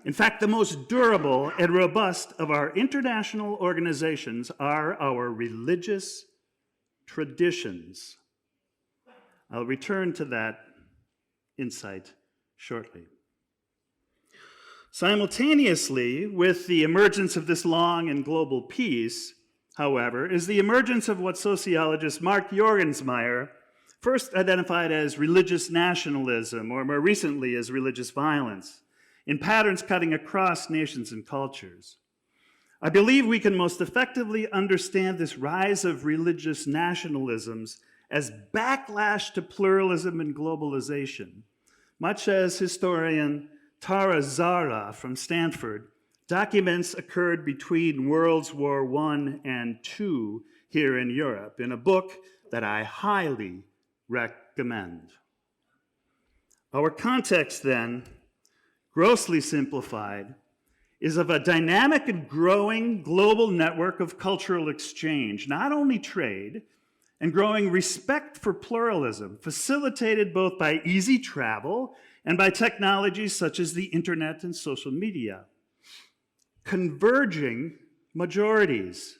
In fact, the most durable and robust of our international organizations are our religious traditions. I'll return to that insight shortly. Simultaneously with the emergence of this long and global peace, however, is the emergence of what sociologist Mark Jorgensmeyer first identified as religious nationalism, or more recently as religious violence, in patterns cutting across nations and cultures. I believe we can most effectively understand this rise of religious nationalisms as backlash to pluralism and globalization, much as historian Tara Zara from Stanford documents occurred between World War I and II here in Europe in a book that I highly recommend. Our context then, grossly simplified, is of a dynamic and growing global network of cultural exchange, not only trade, and growing respect for pluralism, facilitated both by easy travel and by technologies such as the internet and social media. Converging majorities,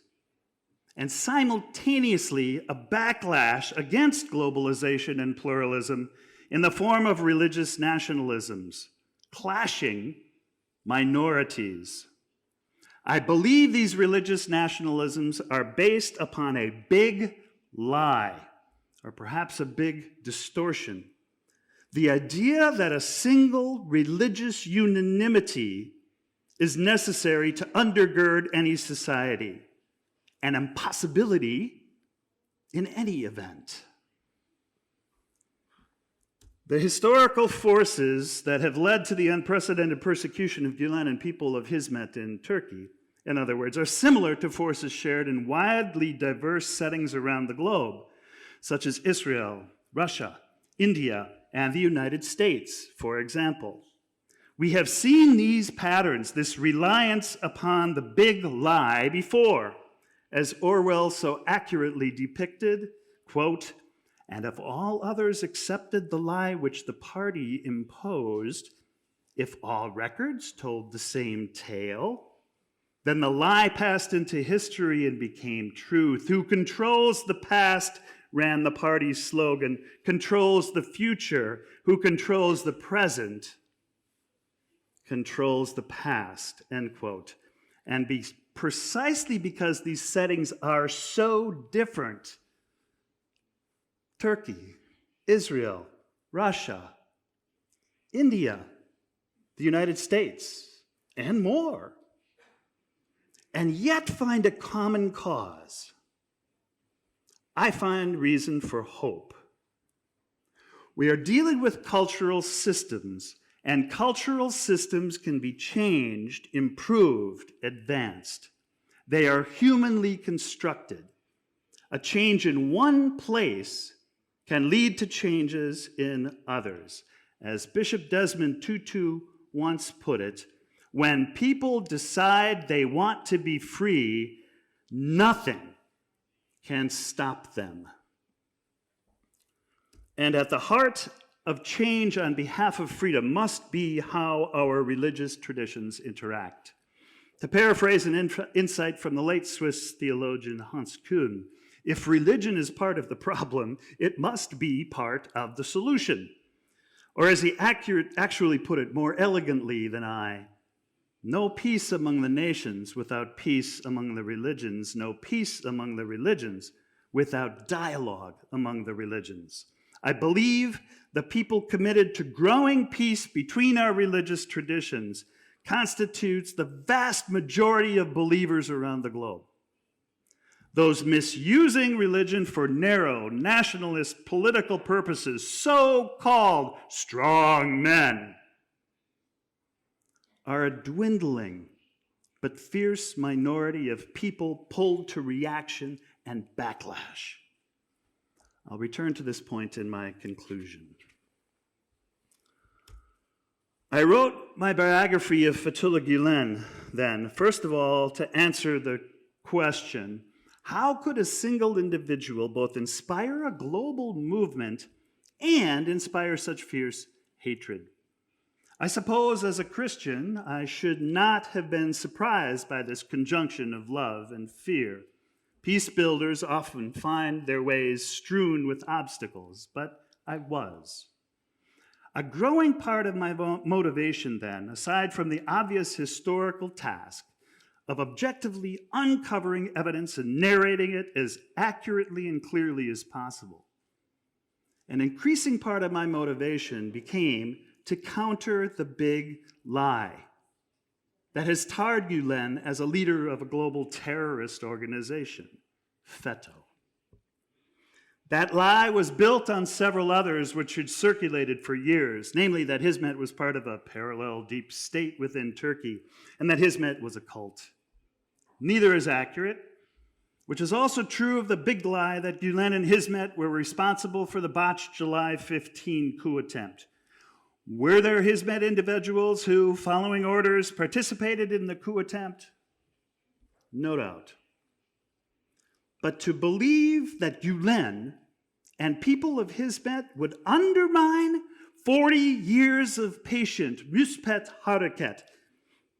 and simultaneously a backlash against globalization and pluralism in the form of religious nationalisms, clashing minorities. I believe these religious nationalisms are based upon a big lie, or perhaps a big distortion. The idea that a single religious unanimity is necessary to undergird any society, an impossibility in any event. The historical forces that have led to the unprecedented persecution of Gülen and people of Hizmet in Turkey, in other words, are similar to forces shared in widely diverse settings around the globe, such as Israel, Russia, India, and the United States, for example. We have seen these patterns, this reliance upon the big lie before, as Orwell so accurately depicted, quote, "And if all others accepted the lie which the party imposed, if all records told the same tale, then the lie passed into history and became truth. Who controls the past," ran the party's slogan, "controls the future. Who controls the present controls the past," end quote. And precisely because these settings are so different, Turkey, Israel, Russia, India, the United States, and more, and yet find a common cause, I find reason for hope. We are dealing with cultural systems, and cultural systems can be changed, improved, advanced. They are humanly constructed. A change in one place can lead to changes in others. As Bishop Desmond Tutu once put it, when people decide they want to be free, nothing can stop them. And at the heart of change on behalf of freedom must be how our religious traditions interact. To paraphrase an insight from the late Swiss theologian Hans Kühn, if religion is part of the problem, it must be part of the solution. Or as he actually put it more elegantly than I, no peace among the nations without peace among the religions, no peace among the religions without dialogue among the religions. I believe the people committed to growing peace between our religious traditions constitutes the vast majority of believers around the globe. Those misusing religion for narrow, nationalist, political purposes, so-called strong men, are a dwindling but fierce minority of people pulled to reaction and backlash. I'll return to this point in my conclusion. I wrote my biography of Fethullah Gülen then, first of all, to answer the question, how could a single individual both inspire a global movement and inspire such fierce hatred? I suppose as a Christian, I should not have been surprised by this conjunction of love and fear. Peace builders often find their ways strewn with obstacles, but I was. A growing part of my motivation then, aside from the obvious historical task of objectively uncovering evidence and narrating it as accurately and clearly as possible, an increasing part of my motivation became to counter the big lie that has tarred Gülen as a leader of a global terrorist organization, FETO. That lie was built on several others which had circulated for years, namely that Hizmet was part of a parallel deep state within Turkey, and that Hizmet was a cult. Neither is accurate, which is also true of the big lie that Gülen and Hizmet were responsible for the botched July 15 coup attempt. Were there Hizmet individuals who, following orders, participated in the coup attempt? No doubt. But to believe that Gülen and people of Hizmet would undermine 40 years of patient, müspet hareket,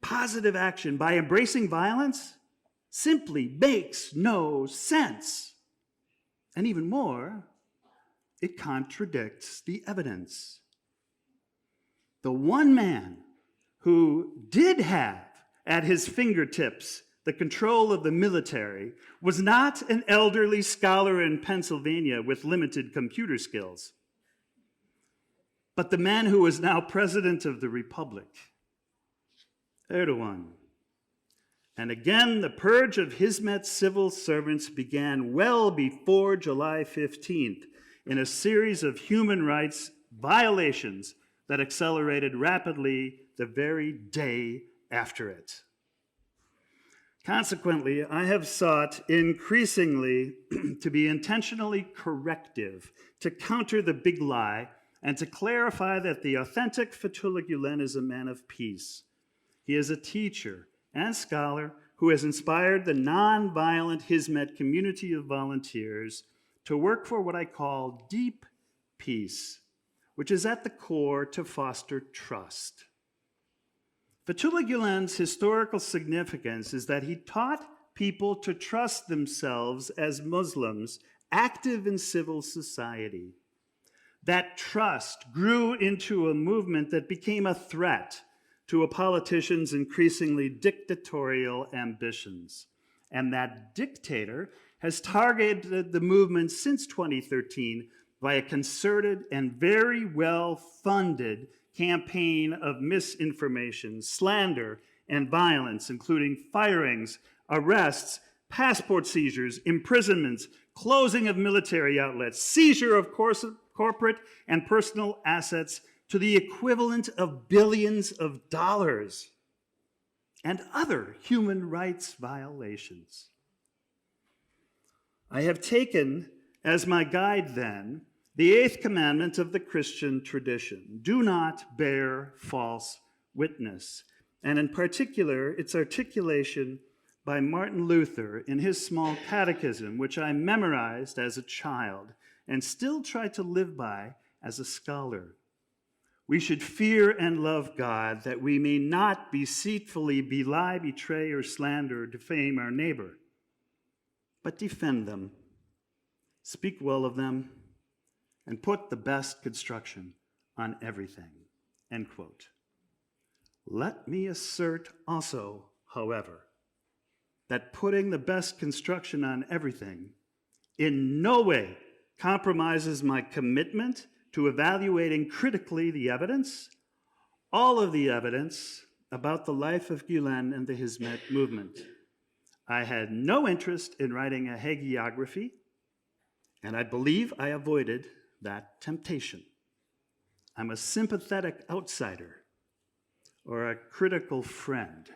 positive action by embracing violence simply makes no sense. And even more, it contradicts the evidence. The one man who did have at his fingertips the control of the military, was not an elderly scholar in Pennsylvania with limited computer skills, but the man who is now president of the Republic, Erdogan. And again, the purge of Hizmet civil servants began well before July 15th in a series of human rights violations that accelerated rapidly the very day after it. Consequently, I have sought increasingly to be intentionally corrective, to counter the big lie, and to clarify that the authentic Fethullah Gülen is a man of peace. He is a teacher and scholar who has inspired the nonviolent Hizmet community of volunteers to work for what I call deep peace, which is at the core to foster trust. Fethullah Gülen's historical significance is that he taught people to trust themselves as Muslims active in civil society. That trust grew into a movement that became a threat to a politician's increasingly dictatorial ambitions. And that dictator has targeted the movement since 2013 by a concerted and very well-funded campaign of misinformation, slander, and violence, including firings, arrests, passport seizures, imprisonments, closing of military outlets, seizure of corporate and personal assets to the equivalent of billions of dollars, and other human rights violations. I have taken as my guide then the 8th commandment of the Christian tradition: do not bear false witness, and in particular its articulation by Martin Luther in his small catechism, which I memorized as a child and still try to live by as a scholar. We should fear and love God, that we may not deceitfully belie, betray, or slander, or defame our neighbor, but defend them, speak well of them, and put the best construction on everything, end quote. Let me assert also, however, that putting the best construction on everything in no way compromises my commitment to evaluating critically the evidence, all of the evidence about the life of Gülen and the Hizmet movement. I had no interest in writing a hagiography, and I believe I avoided that temptation. I'm a sympathetic outsider or a critical friend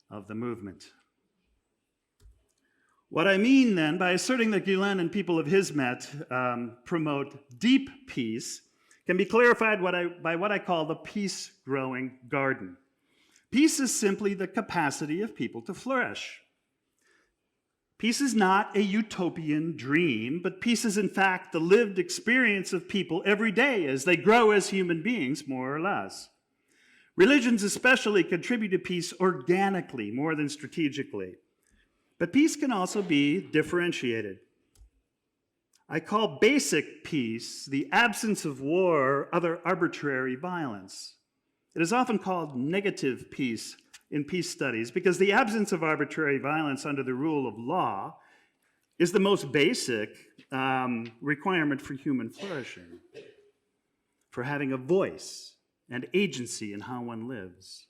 of the movement. What I mean then by asserting that Gülen and people of Hizmet promote deep peace can be clarified by what I call the peace-growing garden. Peace is simply the capacity of people to flourish. Peace is not a utopian dream, but peace is in fact the lived experience of people every day as they grow as human beings, more or less. Religions especially contribute to peace organically more than strategically. But peace can also be differentiated. I call basic peace the absence of war or other arbitrary violence. It is often called negative peace in peace studies because the absence of arbitrary violence under the rule of law is the most basic requirement for human flourishing, for having a voice and agency in how one lives.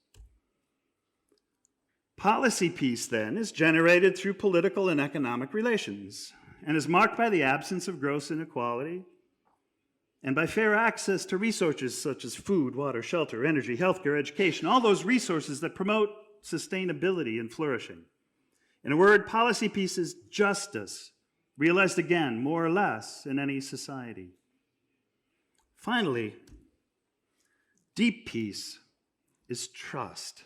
Policy peace, then, is generated through political and economic relations and is marked by the absence of gross inequality and by fair access to resources such as food, water, shelter, energy, healthcare, education, all those resources that promote sustainability and flourishing. In a word, policy peace is justice, realized again, more or less, in any society. Finally, deep peace is trust.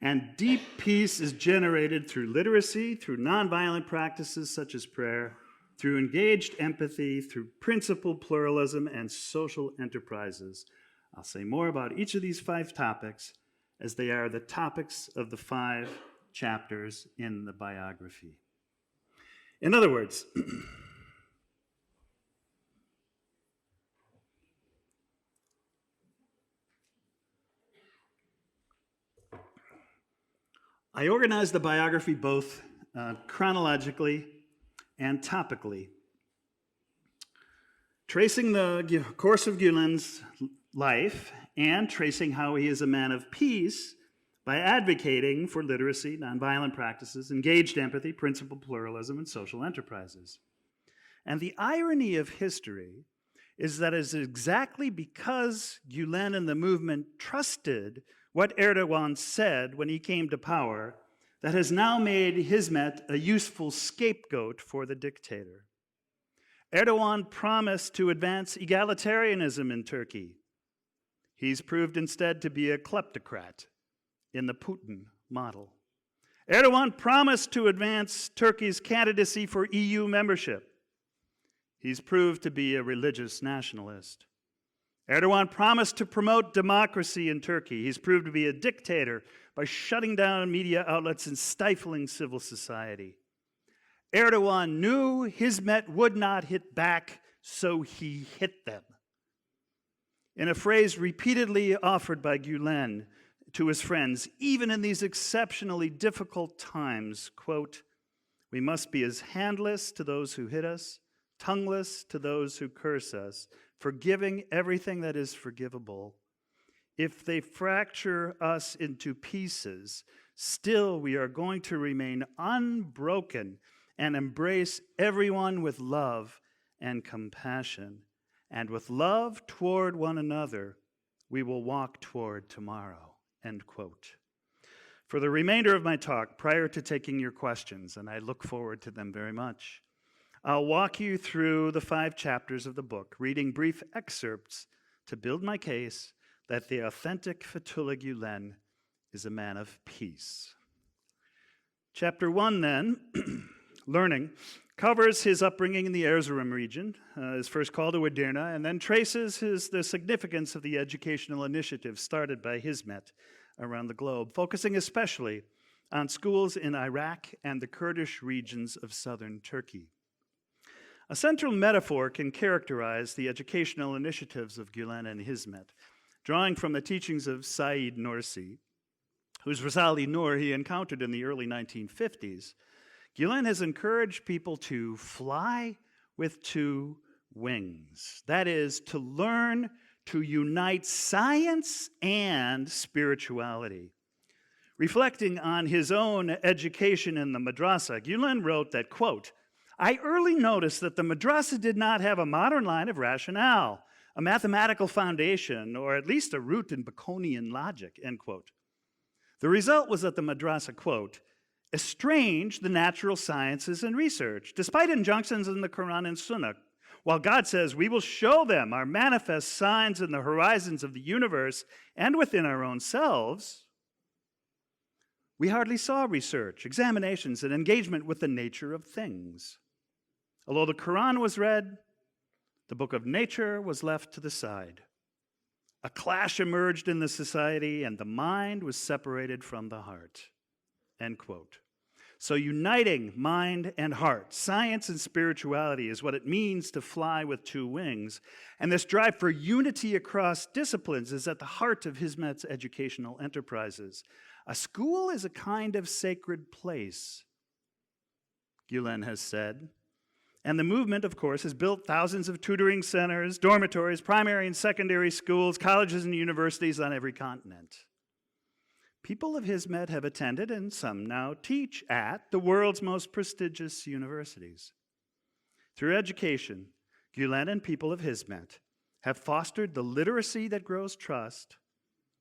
And deep peace is generated through literacy, through nonviolent practices such as prayer, through engaged empathy, through principled pluralism, and social enterprises. I'll say more about each of these 5 topics as they are the topics of the 5 chapters in the biography. In other words, I organized the biography both chronologically and topically, tracing the course of Gülen's life and tracing how he is a man of peace by advocating for literacy, nonviolent practices, engaged empathy, principled pluralism, and social enterprises. And the irony of history is that it's exactly because Gülen and the movement trusted what Erdogan said when he came to power that has now made Hizmet a useful scapegoat for the dictator. Erdogan promised to advance egalitarianism in Turkey. He's proved instead to be a kleptocrat in the Putin model. Erdogan promised to advance Turkey's candidacy for EU membership. He's proved to be a religious nationalist. Erdogan promised to promote democracy in Turkey. He's proved to be a dictator by shutting down media outlets and stifling civil society. Erdogan knew Hizmet would not hit back, so he hit them. In a phrase repeatedly offered by Gülen to his friends, even in these exceptionally difficult times, quote, "We must be as handless to those who hit us, tongueless to those who curse us, forgiving everything that is forgivable. If they fracture us into pieces, still we are going to remain unbroken and embrace everyone with love and compassion. And with love toward one another, we will walk toward tomorrow," end quote. For the remainder of my talk, prior to taking your questions, and I look forward to them very much, I'll walk you through the 5 chapters of the book, reading brief excerpts to build my case that the authentic Fethullah Gülen is a man of peace. Chapter 1, then, learning, covers his upbringing in the Erzurum region, his first call to Edirne, and then traces the significance of the educational initiative started by Hizmet around the globe, focusing especially on schools in Iraq and the Kurdish regions of southern Turkey. A central metaphor can characterize the educational initiatives of Gülen and Hizmet, drawing from the teachings of Said Nursi, whose Risale Nur he encountered in the early 1950s. Gülen has encouraged people to fly with 2 wings. That is, to learn to unite science and spirituality. Reflecting on his own education in the madrasa, Gülen wrote that, quote, "I early noticed that the madrasa did not have a modern line of rationale, a mathematical foundation, or at least a root in Baconian logic," end quote. The result was that the madrasa, quote, "estranged the natural sciences and research, despite injunctions in the Quran and Sunnah. While God says, we will show them our manifest signs in the horizons of the universe and within our own selves, we hardly saw research, examinations, and engagement with the nature of things. Although the Quran was read, the book of nature was left to the side. A clash emerged in the society, and the mind was separated from the heart," end quote. So uniting mind and heart, science and spirituality, is what it means to fly with 2 wings. And this drive for unity across disciplines is at the heart of Hizmet's educational enterprises. A school is a kind of sacred place, Gülen has said. And the movement, of course, has built thousands of tutoring centers, dormitories, primary and secondary schools, colleges and universities on every continent. People of Hizmet have attended, and some now teach at, the world's most prestigious universities. Through education, Gülen and people of Hizmet have fostered the literacy that grows trust,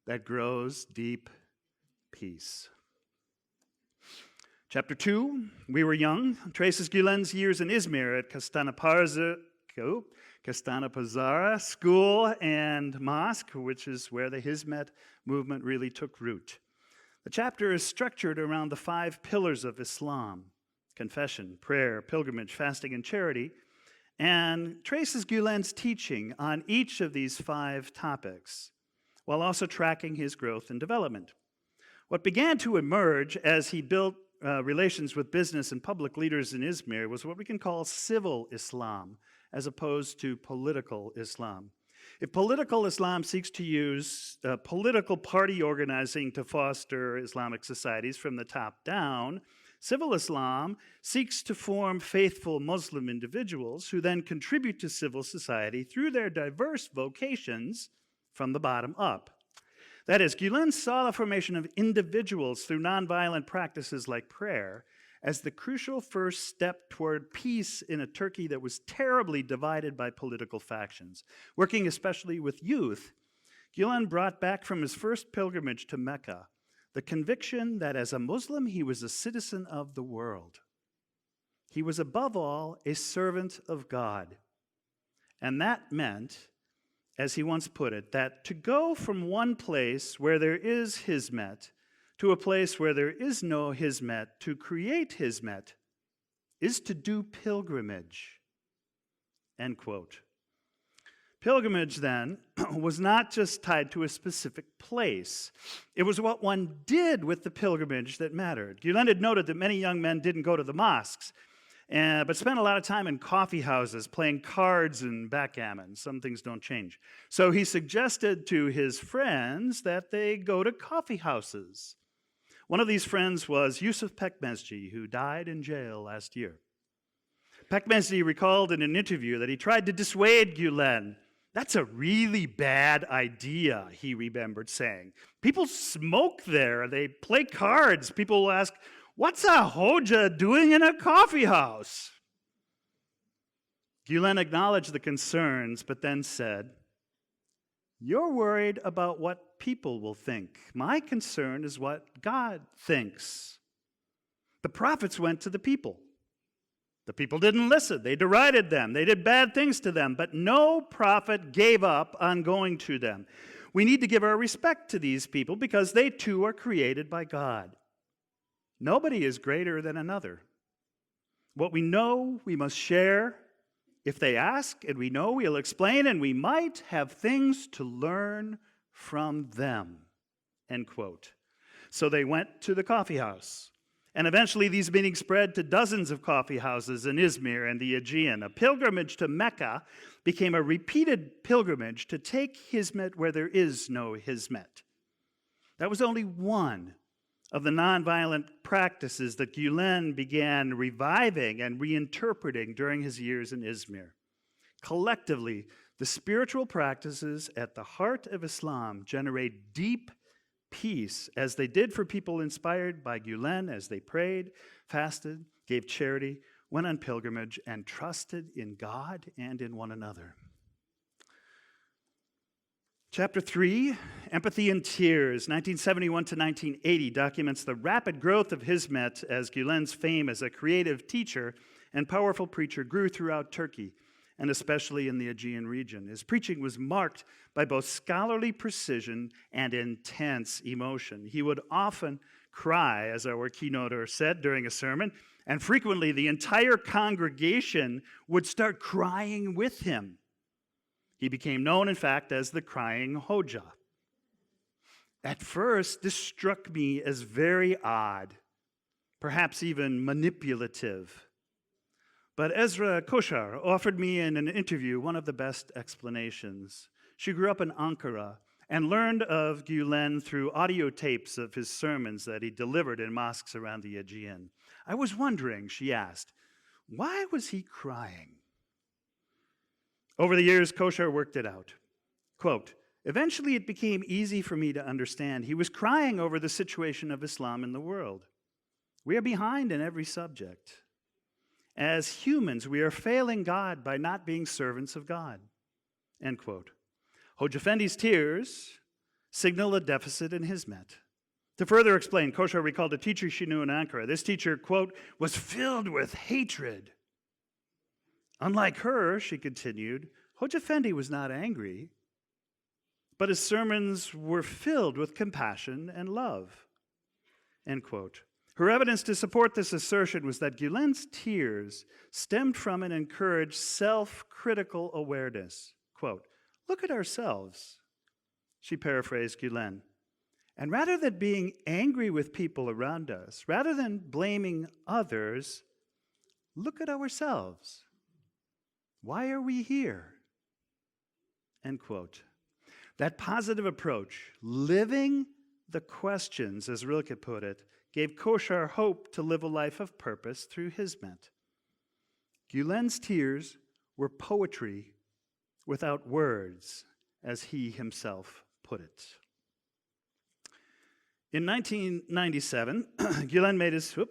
that grows deep peace. Chapter 2, We Were Young, traces Gülen's years in Izmir at Kastanapazara School and Mosque, which is where the Hizmet movement really took root. The chapter is structured around the 5 pillars of Islam: confession, prayer, pilgrimage, fasting, and charity, and traces Gülen's teaching on each of these 5 topics, while also tracking his growth and development. What began to emerge as he built relations with business and public leaders in Izmir was what we can call civil Islam, as opposed to political Islam. If political Islam seeks to use political party organizing to foster Islamic societies from the top down, civil Islam seeks to form faithful Muslim individuals who then contribute to civil society through their diverse vocations from the bottom up. That is, Gülen saw the formation of individuals through nonviolent practices like prayer as the crucial first step toward peace in a Turkey that was terribly divided by political factions. Working especially with youth, Gülen brought back from his first pilgrimage to Mecca the conviction that as a Muslim, he was a citizen of the world. He was above all a servant of God. And that meant, as he once put it, that to go from one place where there is Hizmet to a place where there is no Hizmet, to create Hizmet, is to do pilgrimage. End quote. Pilgrimage, then, was not just tied to a specific place. It was what one did with the pilgrimage that mattered. Gülen had noted that many young men didn't go to the mosques, but spent a lot of time in coffee houses playing cards and backgammon. Some things don't change. So he suggested to his friends that they go to coffee houses. One of these friends was Yusuf Pekmezci, who died in jail last year. Pekmezci recalled in an interview that he tried to dissuade Gülen. "That's a really bad idea," he remembered saying. "People smoke there, they play cards. People will ask, 'What's a Hoja doing in a coffee house?'" Gülen acknowledged the concerns, but then said, "You're worried about what people will think. My concern is what God thinks." The prophets went to the people. The people didn't listen. They derided them. They did bad things to them, but no prophet gave up on going to them. We need to give our respect to these people because they too are created by God. Nobody is greater than another. What we know, we must share. If they ask, and we know, we'll explain, and we might have things to learn from them. End quote. So they went to the coffee house. And eventually these meetings spread to dozens of coffee houses in Izmir and the Aegean. A pilgrimage to Mecca became a repeated pilgrimage to take Hizmet where there is no Hizmet. That was only one of the nonviolent practices that Gülen began reviving and reinterpreting during his years in Izmir. Collectively, the spiritual practices at the heart of Islam generate deep peace, as they did for people inspired by Gülen as they prayed, fasted, gave charity, went on pilgrimage, and trusted in God and in one another. Chapter 3, Empathy and Tears, 1971 to 1980, documents the rapid growth of Hizmet as Gülen's fame as a creative teacher and powerful preacher grew throughout Turkey, and especially in the Aegean region. His preaching was marked by both scholarly precision and intense emotion. He would often cry, as our keynoter said during a sermon, and frequently the entire congregation would start crying with him. He became known, in fact, as the crying Hoja. At first, this struck me as very odd, perhaps even manipulative. But Ezra Koshar offered me in an interview one of the best explanations. She grew up in Ankara and learned of Gülen through audio tapes of his sermons that he delivered in mosques around the Aegean. I was wondering, she asked, why was he crying? Over the years, Koshar worked it out. Quote, "Eventually it became easy for me to understand. He was crying over the situation of Islam in the world. We are behind in every subject. As humans, we are failing God by not being servants of God." End quote. Hoja Efendi's tears signal a deficit in Hizmet. To further explain, Koshar recalled a teacher she knew in Ankara. This teacher, quote, "was filled with hatred. Unlike her," she continued, "Hoja Efendi was not angry, but his sermons were filled with compassion and love." End quote. Her evidence to support this assertion was that Gülen's tears stemmed from and encouraged self-critical awareness. Quote, "Look at ourselves," she paraphrased Gülen. "And rather than being angry with people around us, rather than blaming others, look at ourselves. Why are we here? end quote. That positive approach, living the questions, as Rilke put it, gave Koshar hope to live a life of purpose through Hizmet. Gülen's tears were poetry without words, as he himself put it. In 1997, Gülen made his, In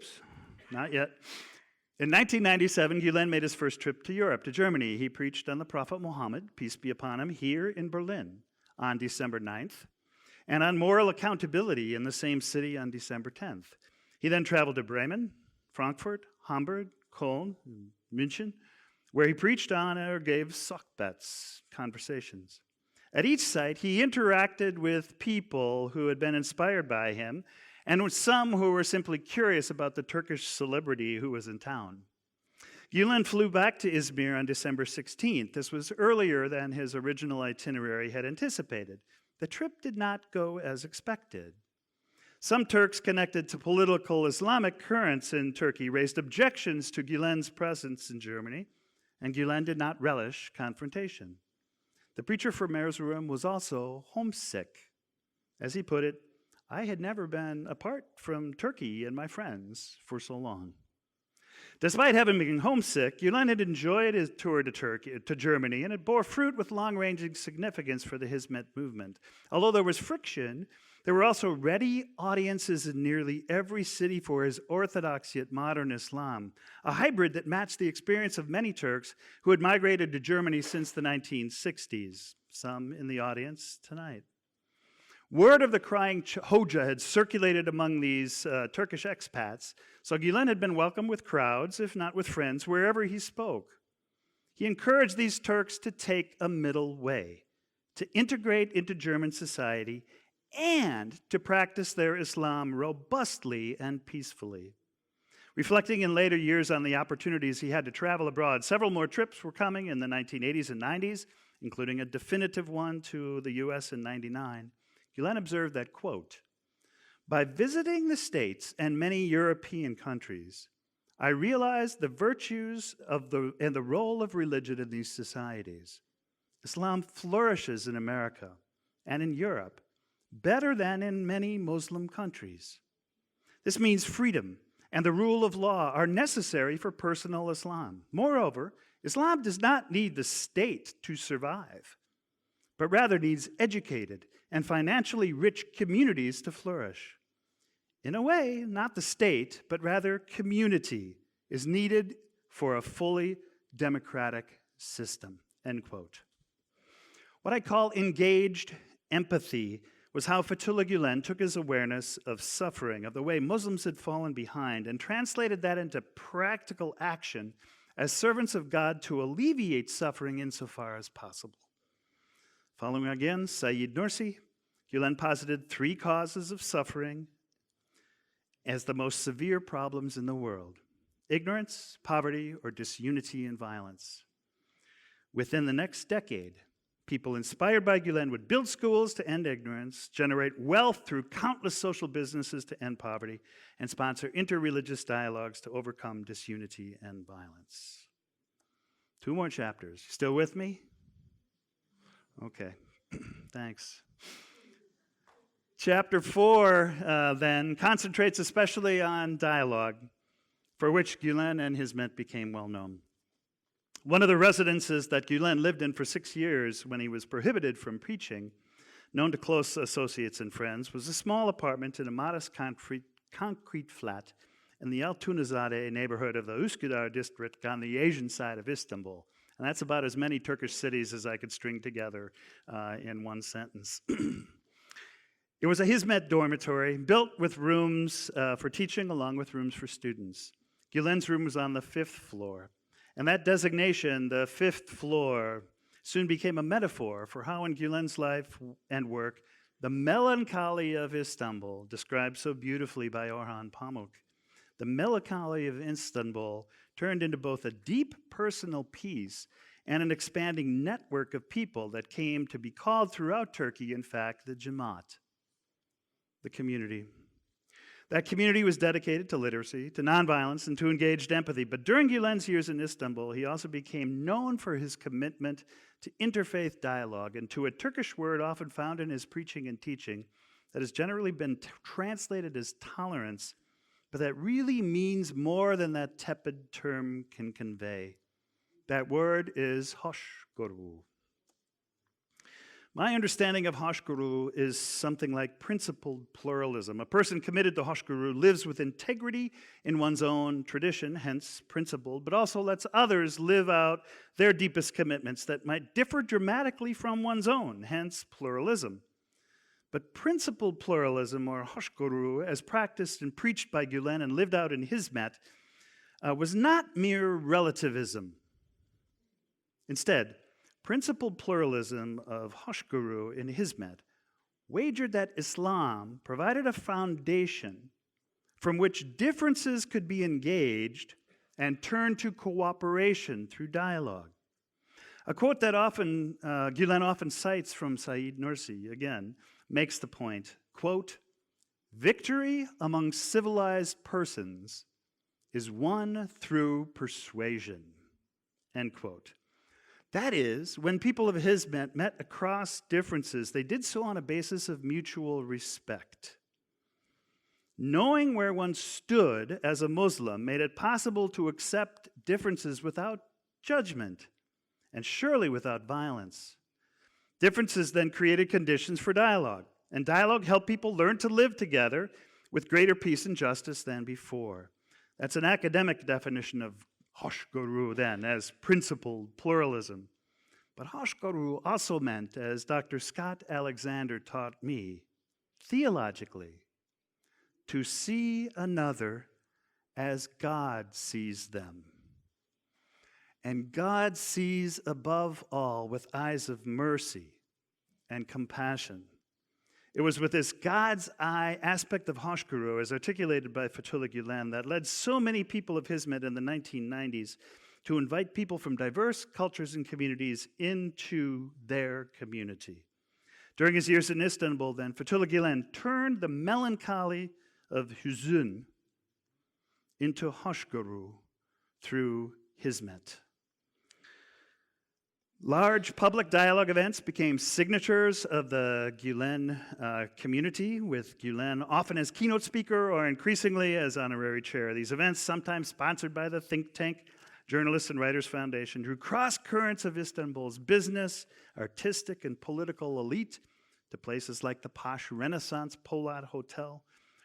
1997, Gülen made his first trip to Europe, to Germany. He preached on the Prophet Muhammad, peace be upon him, here in Berlin on December 9th, and on moral accountability in the same city on December 10th. He then traveled to Bremen, Frankfurt, Hamburg, Cologne, and München, where he preached on or gave sohbets, conversations. At each site, he interacted with people who had been inspired by him, and with some who were simply curious about the Turkish celebrity who was in town. Gülen flew back to Izmir on December 16th. This was earlier than his original itinerary had anticipated. The trip did not go as expected. Some Turks connected to political Islamic currents in Turkey raised objections to Gülen's presence in Germany, and Gülen did not relish confrontation. The preacher from Erzurum was also homesick. As he put it, I had never been apart from Turkey and my friends for so long. Despite having been homesick, Gülen had enjoyed his tour to Germany, and it bore fruit with long-ranging significance for the Hizmet movement. Although there was friction, there were also ready audiences in nearly every city for his orthodox yet modern Islam, a hybrid that matched the experience of many Turks who had migrated to Germany since the 1960s, some in the audience tonight. Word of the crying Hoja had circulated among these Turkish expats, so Gülen had been welcomed with crowds, if not with friends, wherever he spoke. He encouraged these Turks to take a middle way, to integrate into German society, and to practice their Islam robustly and peacefully. Reflecting in later years on the opportunities he had to travel abroad, several more trips were coming in the 1980s and 90s, including a definitive one to the US in 99. Gülen observed that, quote, by visiting the States and many European countries, I realized the virtues of and the role of religion in these societies. Islam flourishes in America and in Europe better than in many Muslim countries. This means freedom and the rule of law are necessary for personal Islam. Moreover, Islam does not need the state to survive, but rather needs educated and financially rich communities to flourish. In a way, not the state, but rather community is needed for a fully democratic system, end quote. What I call engaged empathy was how Fethullah Gülen took his awareness of suffering, of the way Muslims had fallen behind, and translated that into practical action as servants of God to alleviate suffering insofar as possible. Following again Sayyid Nursi, Gülen posited 3 causes of suffering as the most severe problems in the world: ignorance, poverty, or disunity and violence. Within the next decade, people inspired by Gülen would build schools to end ignorance, generate wealth through countless social businesses to end poverty, and sponsor interreligious dialogues to overcome disunity and violence. 2 more chapters. Still with me? Okay, thanks. Chapter 4 then concentrates especially on dialogue, for which Gülen and Hizmet became well known. One of the residences that Gülen lived in for 6 years when he was prohibited from preaching, known to close associates and friends, was a small apartment in a modest concrete flat in the Altunizade neighborhood of the Üsküdar district on the Asian side of Istanbul. And that's about as many Turkish cities as I could string together in one sentence. It was a Hizmet dormitory built with rooms for teaching along with rooms for students. Gülen's room was on the 5th floor. And that designation, the 5th floor, soon became a metaphor for how in Gülen's life and work, the melancholy of Istanbul, described so beautifully by Orhan Pamuk, the melancholy of Istanbul turned into both a deep personal peace and an expanding network of people that came to be called throughout Turkey, in fact, the Jemaat, the community. That community was dedicated to literacy, to nonviolence, and to engaged empathy. But during Gülen's years in Istanbul, he also became known for his commitment to interfaith dialogue and to a Turkish word often found in his preaching and teaching that has generally been translated as tolerance, but that really means more than that tepid term can convey. That word is hoşgörü. My understanding of hoşgörü is something like principled pluralism. A person committed to hoşgörü lives with integrity in one's own tradition, hence principled, but also lets others live out their deepest commitments that might differ dramatically from one's own, hence pluralism. But principled pluralism, or hoşgörü, as practiced and preached by Gülen and lived out in Hizmet, was not mere relativism. Instead, principled pluralism of hoşgörü in Hizmet wagered that Islam provided a foundation from which differences could be engaged and turned to cooperation through dialogue. A quote that Gülen often cites from Said Nursi, again, makes the point, quote, "Victory among civilized persons is won through persuasion," end quote. That is, when people of Hizmet met across differences, they did so on a basis of mutual respect. Knowing where one stood as a Muslim made it possible to accept differences without judgment, and surely without violence. Differences then created conditions for dialogue, and dialogue helped people learn to live together with greater peace and justice than before. That's an academic definition of hoşgörü then, as principled pluralism. But hoşgörü also meant, as Dr. Scott Alexander taught me, theologically, to see another as God sees them. And God sees above all with eyes of mercy and compassion. It was with this God's eye aspect of hoşgörü, as articulated by Fethullah Gülen, that led so many people of Hizmet in the 1990s to invite people from diverse cultures and communities into their community. During his years in Istanbul, then, Fethullah Gülen turned the melancholy of hüzün into hoşgörü through Hizmet. Large public dialogue events became signatures of the Gülen community, with Gülen often as keynote speaker or increasingly as honorary chair. These events, sometimes sponsored by the think tank Journalists and Writers Foundation, drew cross currents of Istanbul's business, artistic, and political elite to places like the posh Renaissance Polat Hotel,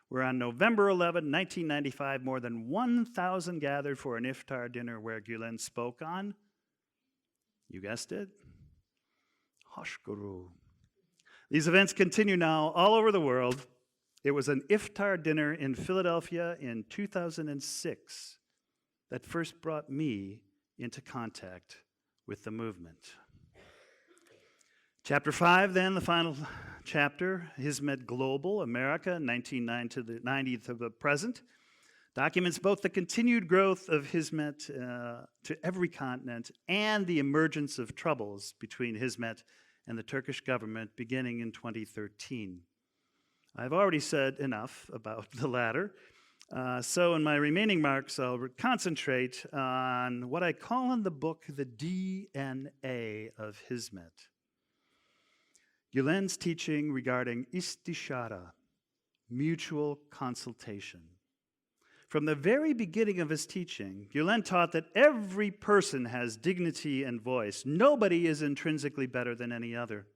where on November 11, 1995, more than 1,000 gathered for an iftar dinner where Gülen spoke on, you guessed it, hoşgörü. These events continue now all over the world. It was an iftar dinner in Philadelphia in 2006 that first brought me into contact with the movement. Chapter 5, then, the final chapter, Hizmet Global, America, 1990 to the present, documents both the continued growth of Hizmet to every continent and the emergence of troubles between Hizmet and the Turkish government beginning in 2013. I've already said enough about the latter, so in my remaining marks, I'll concentrate on what I call in the book the DNA of Hizmet. Gülen's teaching regarding istişare, mutual consultation. From the very beginning of his teaching, Gülen taught that every person has dignity and voice. Nobody is intrinsically better than any other.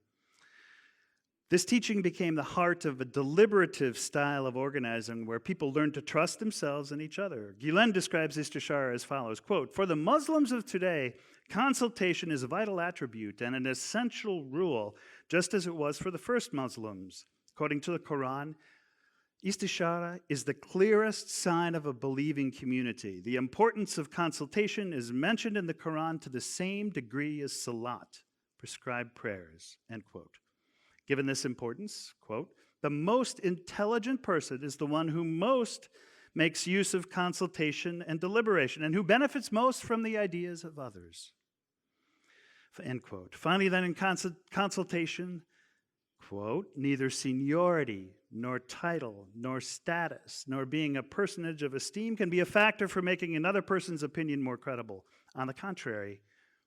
This teaching became the heart of a deliberative style of organizing where people learn to trust themselves and each other. Gülen describes istişare as follows, quote, "For the Muslims of today, consultation is a vital attribute and an essential rule, just as it was for the first Muslims. According to the Quran, istişare is the clearest sign of a believing community. The importance of consultation is mentioned in the Quran to the same degree as salat, prescribed prayers," end quote. Given this importance, quote, "the most intelligent person is the one who most makes use of consultation and deliberation and who benefits most from the ideas of others," end quote. Finally, then, in consultation, quote, "neither seniority nor title, nor status, nor being a personage of esteem can be a factor for making another person's opinion more credible. On the contrary,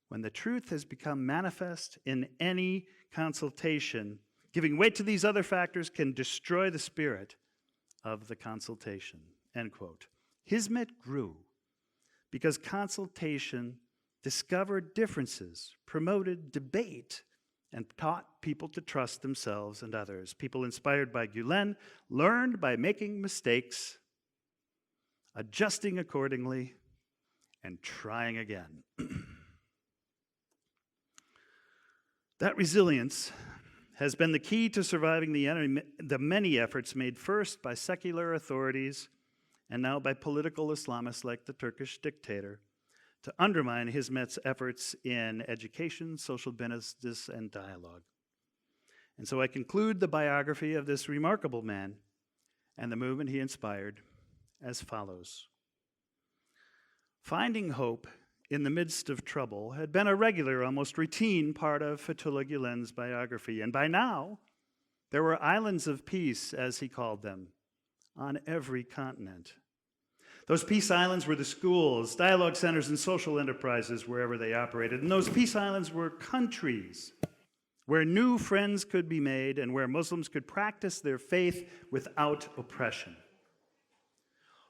when the truth has become manifest in any consultation, giving weight to these other factors can destroy the spirit of the consultation. End quote. Hizmet grew because consultation discovered differences, promoted debate, and taught people to trust themselves and others. People inspired by Gülen learned by making mistakes, adjusting accordingly, and trying again. That resilience has been the key to surviving the many efforts made first by secular authorities and now by political Islamists like the Turkish dictator to undermine Hizmet's efforts in education, social business, and dialogue. And so I conclude the biography of this remarkable man and the movement he inspired as follows. Finding hope in the midst of trouble had been a regular, almost routine part of Fethullah Gülen's biography, and by now there were islands of peace, as he called them, on every continent. Those peace islands were the schools, dialogue centers, and social enterprises wherever they operated. And those peace islands were countries where new friends could be made and where Muslims could practice their faith without oppression.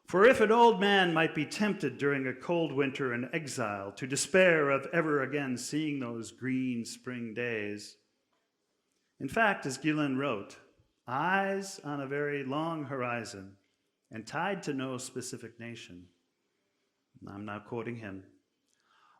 For if an old man might be tempted during a cold winter in exile to despair of ever again seeing those green spring days, in fact, as Gülen wrote, eyes on a very long horizon and tied to no specific nation. I'm now quoting him.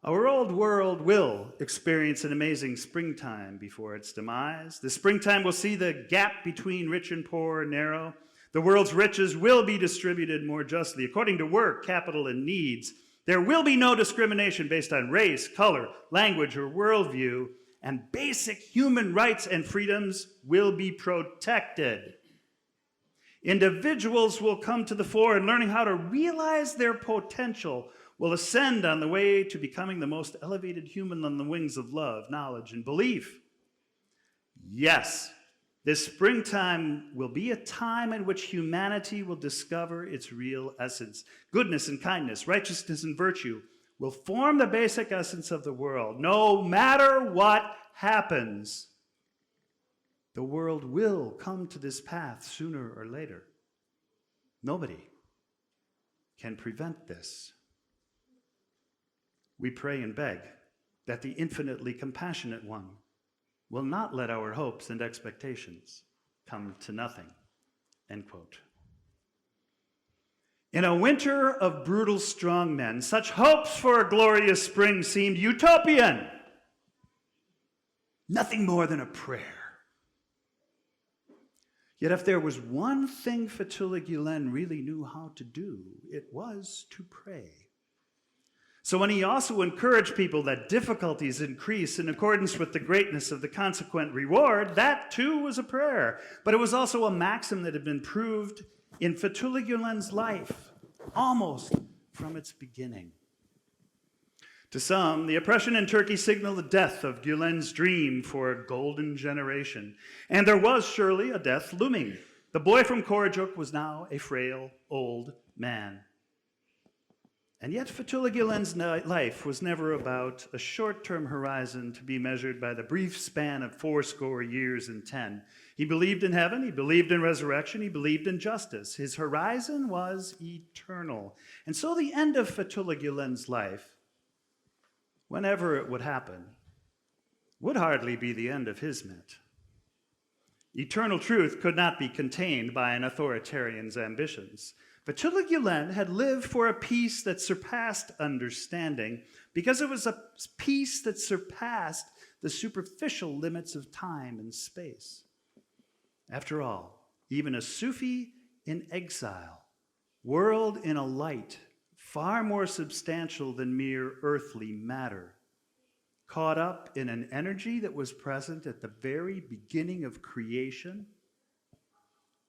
Our old world will experience an amazing springtime before its demise. The springtime will see the gap between rich and poor narrow. The world's riches will be distributed more justly according to work, capital, and needs. There will be no discrimination based on race, color, language, or worldview, and basic human rights and freedoms will be protected. Individuals will come to the fore, and learning how to realize their potential will ascend on the way to becoming the most elevated human on the wings of love, knowledge, and belief. Yes, this springtime will be a time in which humanity will discover its real essence. Goodness and kindness, righteousness and virtue will form the basic essence of the world. No matter what happens, the world will come to this path sooner or later. Nobody can prevent this. We pray and beg that the infinitely compassionate one will not let our hopes and expectations come to nothing. End quote. In a winter of brutal strong men, such hopes for a glorious spring seemed utopian. Nothing more than a prayer. Yet if there was one thing Fethullah Gülen really knew how to do, it was to pray. So when he also encouraged people that difficulties increase in accordance with the greatness of the consequent reward, that too was a prayer. But it was also a maxim that had been proved in Fethullah Gülen's life, almost from its beginning. To some, the oppression in Turkey signaled the death of Gülen's dream for a golden generation. And there was surely a death looming. The boy from Korucuk was now a frail, old man. And yet Fethullah Gülen's life was never about a short-term horizon to be measured by the brief span of 80 years and 10. He believed in heaven, he believed in resurrection, he believed in justice. His horizon was eternal. And so the end of Fethullah Gülen's life, whenever it would happen, would hardly be the end of Hizmet. Eternal truth could not be contained by an authoritarian's ambitions. Fethullah Gülen had lived for a peace that surpassed understanding because it was a peace that surpassed the superficial limits of time and space. After all, even a Sufi in exile whirled in a light far more substantial than mere earthly matter, caught up in an energy that was present at the very beginning of creation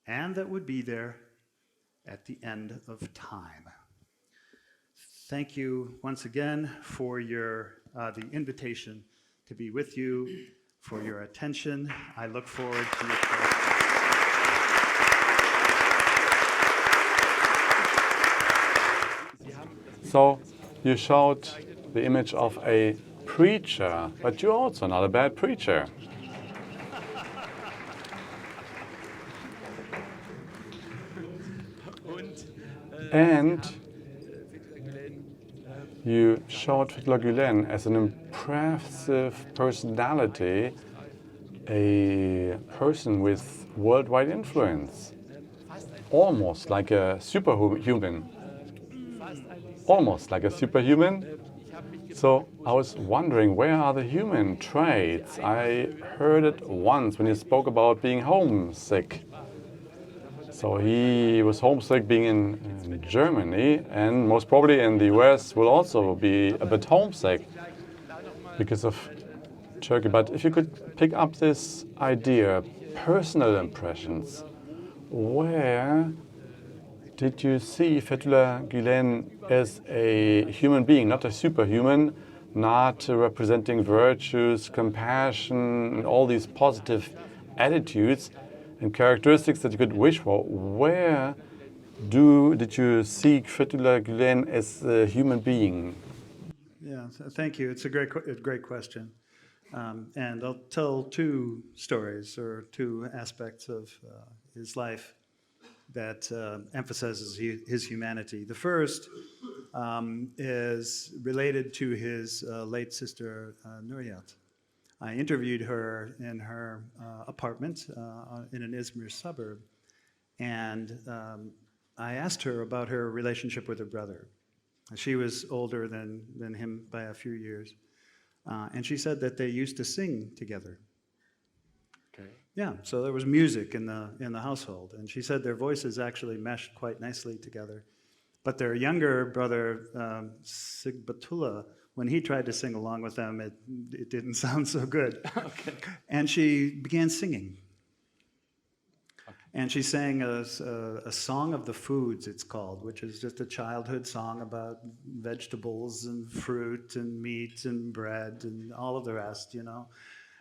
and that would be there at the end of time. Thank you once again for the invitation to be with you, for your attention. I look forward to your questions. So you showed the image of a preacher, but you're also not a bad preacher. And you showed Fethullah Gülen as an impressive personality, a person with worldwide influence, almost like a superhuman. Almost like a superhuman. So I was wondering, where are the human traits? I heard it once when he spoke about being homesick. So he was homesick being in Germany, and most probably in the US will also be a bit homesick because of Turkey. But if you could pick up this idea, personal impressions, where did you see Fethullah Gülen as a human being, not a superhuman, not representing virtues, compassion, and all these positive attitudes and characteristics that you could wish for? Where did you see Fethullah Gülen as a human being? Yeah, thank you. It's a great question. And I'll tell two stories or two aspects of his life that emphasizes his humanity. The first is related to his late sister, Nuriyat. I interviewed her in her apartment in an Izmir suburb, and I asked her about her relationship with her brother. She was older than him by a few years, and she said that they used to sing together. Okay. Yeah, so there was music in the household, and she said their voices actually meshed quite nicely together. But their younger brother, Fethullah, when he tried to sing along with them, it didn't sound so good. Okay. And she began singing. Okay. And she sang a song of the foods, it's called, which is just a childhood song about vegetables and fruit and meat and bread and all of the rest, you know.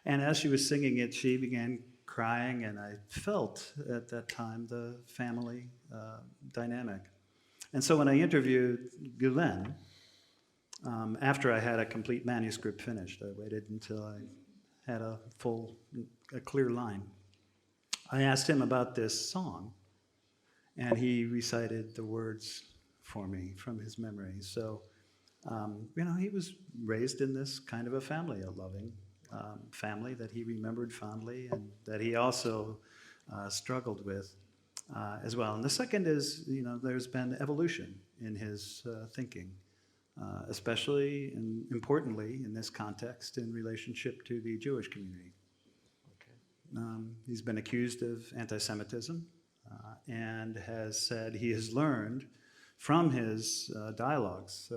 And as she was singing it, she began crying, and I felt at that time the family dynamic. And so when I interviewed Gülen, after I had a complete manuscript finished, I waited until I had a clear line. I asked him about this song, and he recited the words for me from his memory. So, he was raised in this kind of a family, a loving family that he remembered fondly and that he also struggled with as well. And the second is, there's been evolution in his thinking. Especially and importantly in this context in relationship to the Jewish community. Okay. He's been accused of anti-Semitism and has said he has learned from his dialogues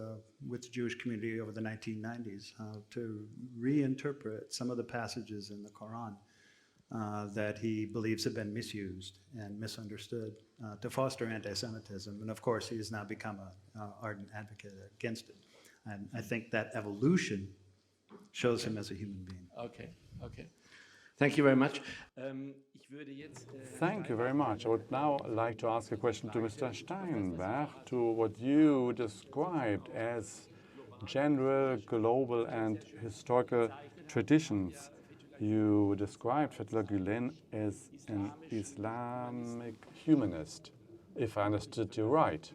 with the Jewish community over the 1990s how to reinterpret some of the passages in the Quran that he believes have been misused and misunderstood to foster anti-Semitism. And of course, he has now become an ardent advocate against it. And I think that evolution shows him as a human being. Okay. Thank you very much. Thank you very much. I would now like to ask a question to Mr. Steinbach, to what you described as general, global, and historical traditions. You described Fethullah Gülen as an Islamic humanist, if I understood you right.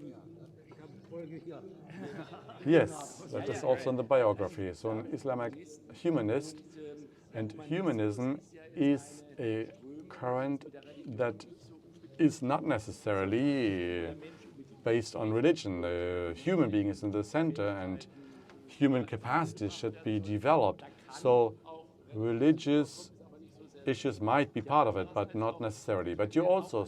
Yes, that is also in the biography. So an Islamic humanist, and humanism is a current that is not necessarily based on religion. The human being is in the center and human capacities should be developed. So religious issues might be part of it, but not necessarily. But you also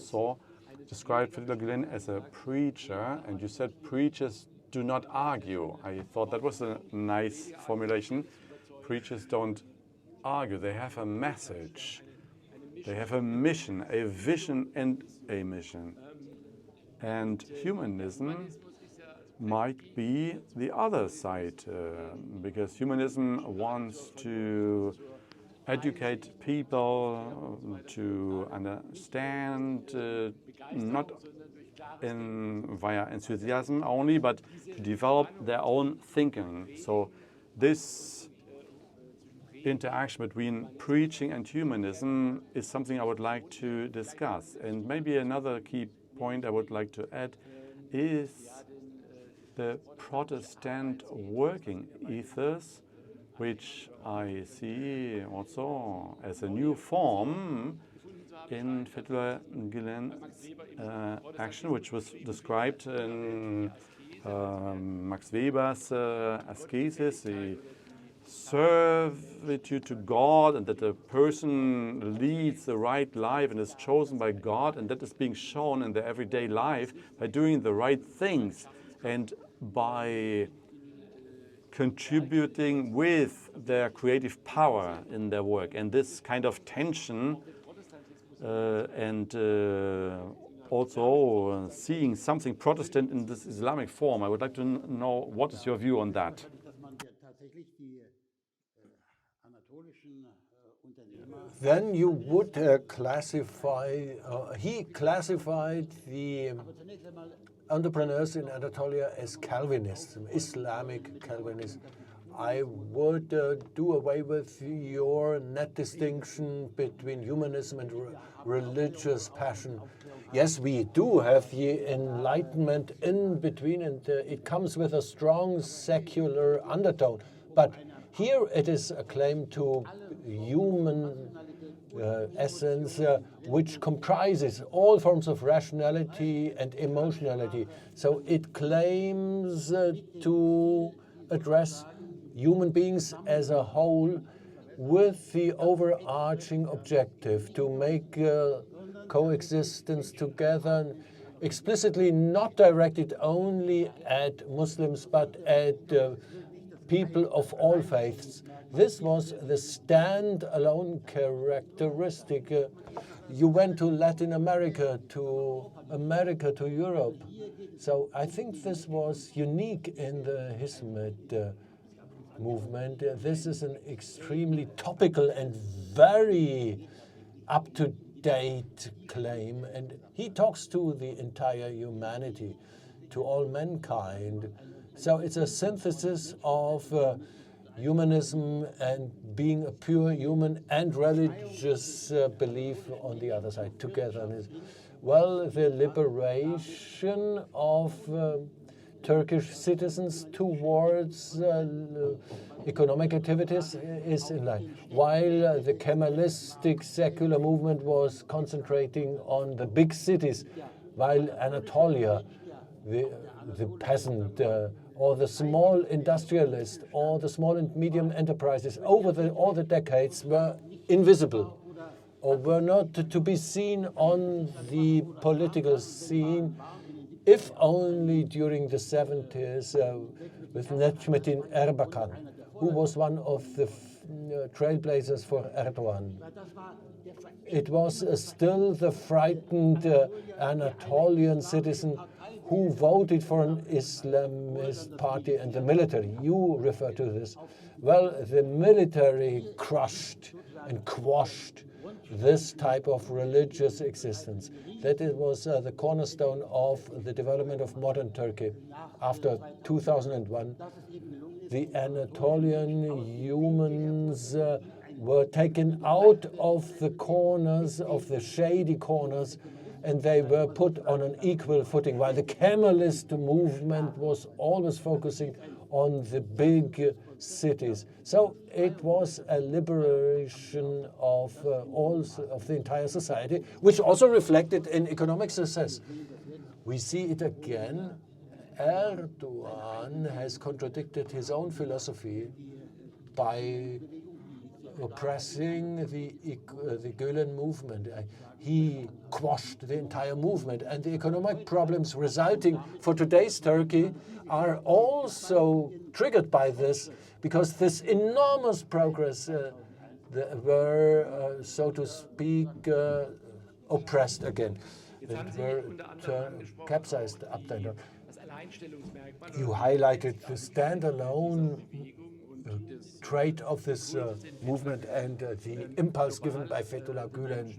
described Fethullah Gülen as a preacher, and you said preachers do not argue. I thought that was a nice formulation. Preachers don't argue. They have a message. They have a mission, a vision and a mission. And humanism might be the other side, because humanism wants to educate people to understand not via enthusiasm only, but to develop their own thinking. So this interaction between preaching and humanism is something I would like to discuss. And maybe another key point I would like to add is the Protestant working ethos, which I see also as a new form in Fethullah Gülen's action, which was described in Max Weber's ascesis, the servitude to God, and that the person leads the right life and is chosen by God, and that is being shown in their everyday life by doing the right things and by contributing with their creative power in their work. And this kind of tension and also seeing something Protestant in this Islamic form, I would like to know what is your view on that? Then you would classify, he classified the entrepreneurs in Anatolia as Calvinists, Islamic Calvinists. I would do away with your net distinction between humanism and religious passion. Yes, we do have the Enlightenment in between, and it comes with a strong secular undertone. But here it is a claim to human essence, which comprises all forms of rationality and emotionality. So it claims to address human beings as a whole with the overarching objective to make coexistence together, explicitly not directed only at Muslims but at people of all faiths. This was the stand-alone characteristic. You went to Latin America, to Europe. So I think this was unique in the Hizmet movement. This is an extremely topical and very up-to-date claim. And he talks to the entire humanity, to all mankind. So it's a synthesis of humanism and being a pure human and religious belief on the other side, togetherness. Well, the liberation of Turkish citizens towards economic activities is in line. While the Kemalistic secular movement was concentrating on the big cities, while Anatolia, the peasant, or the small industrialist, or the small and medium enterprises over all the decades were invisible, or were not to be seen on the political scene, if only during the 70s with Necmettin Erbakan, who was one of the trailblazers for Erdogan. It was still the frightened Anatolian citizen who voted for an Islamist party and the military. You refer to this. Well, the military crushed and quashed this type of religious existence. That it was the cornerstone of the development of modern Turkey. After 2001, the Anatolian humans were taken out of the corners, of the shady corners, and they were put on an equal footing, while the Kemalist movement was always focusing on the big cities. So it was a liberation of the entire society, which also reflected in economic success. We see it again. Erdogan has contradicted his own philosophy by oppressing the Gülen movement. He quashed the entire movement, and the economic problems resulting for today's Turkey are also triggered by this, because this enormous progress were, so to speak, oppressed again. They were capsized up and down. You highlighted the standalone trait of this movement and the impulse given by Fethullah Gülen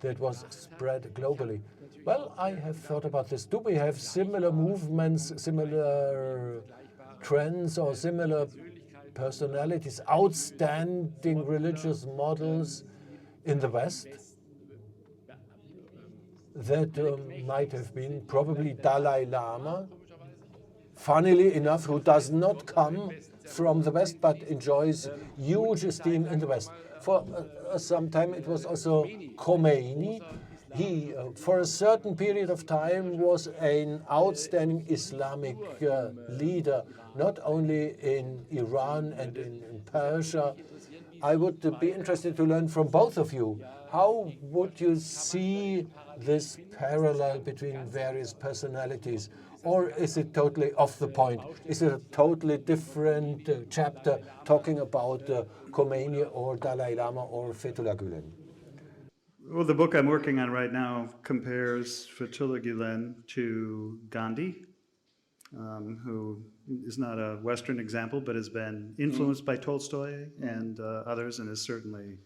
that was spread globally. Well, I have thought about this. Do we have similar movements, similar trends, or similar personalities, outstanding religious models in the West? That might have been probably Dalai Lama, funnily enough, who does not come from the West but enjoys huge esteem in the West. For some time it was also Khomeini. He, for a certain period of time, was an outstanding Islamic leader, not only in Iran and in Persia. I would be interested to learn from both of you. How would you see this parallel between various personalities? Or is it totally off the point? Is it a totally different chapter talking about Khomeini or Dalai Lama or Fethullah Gülen? Well, the book I'm working on right now compares Fethullah Gülen to Gandhi, who is not a Western example, but has been influenced by Tolstoy and others, and has certainly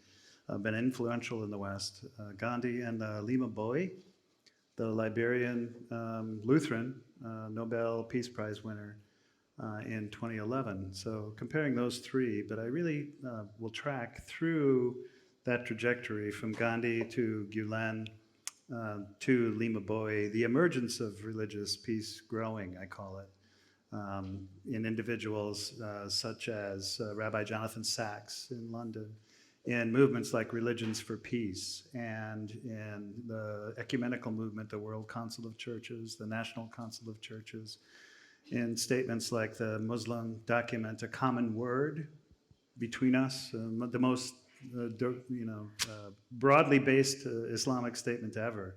been influential in the West. Gandhi and Lima Boy, the Liberian Lutheran Nobel Peace Prize winner in 2011. So comparing those three, but I really will track through that trajectory from Gandhi to Gülen to Lima Boy, the emergence of religious peace growing, I call it, in individuals such as Rabbi Jonathan Sacks in London, in movements like Religions for Peace, and in the ecumenical movement, the World Council of Churches, the National Council of Churches, in statements like the Muslim document, A Common Word Between Us, the most broadly based Islamic statement ever.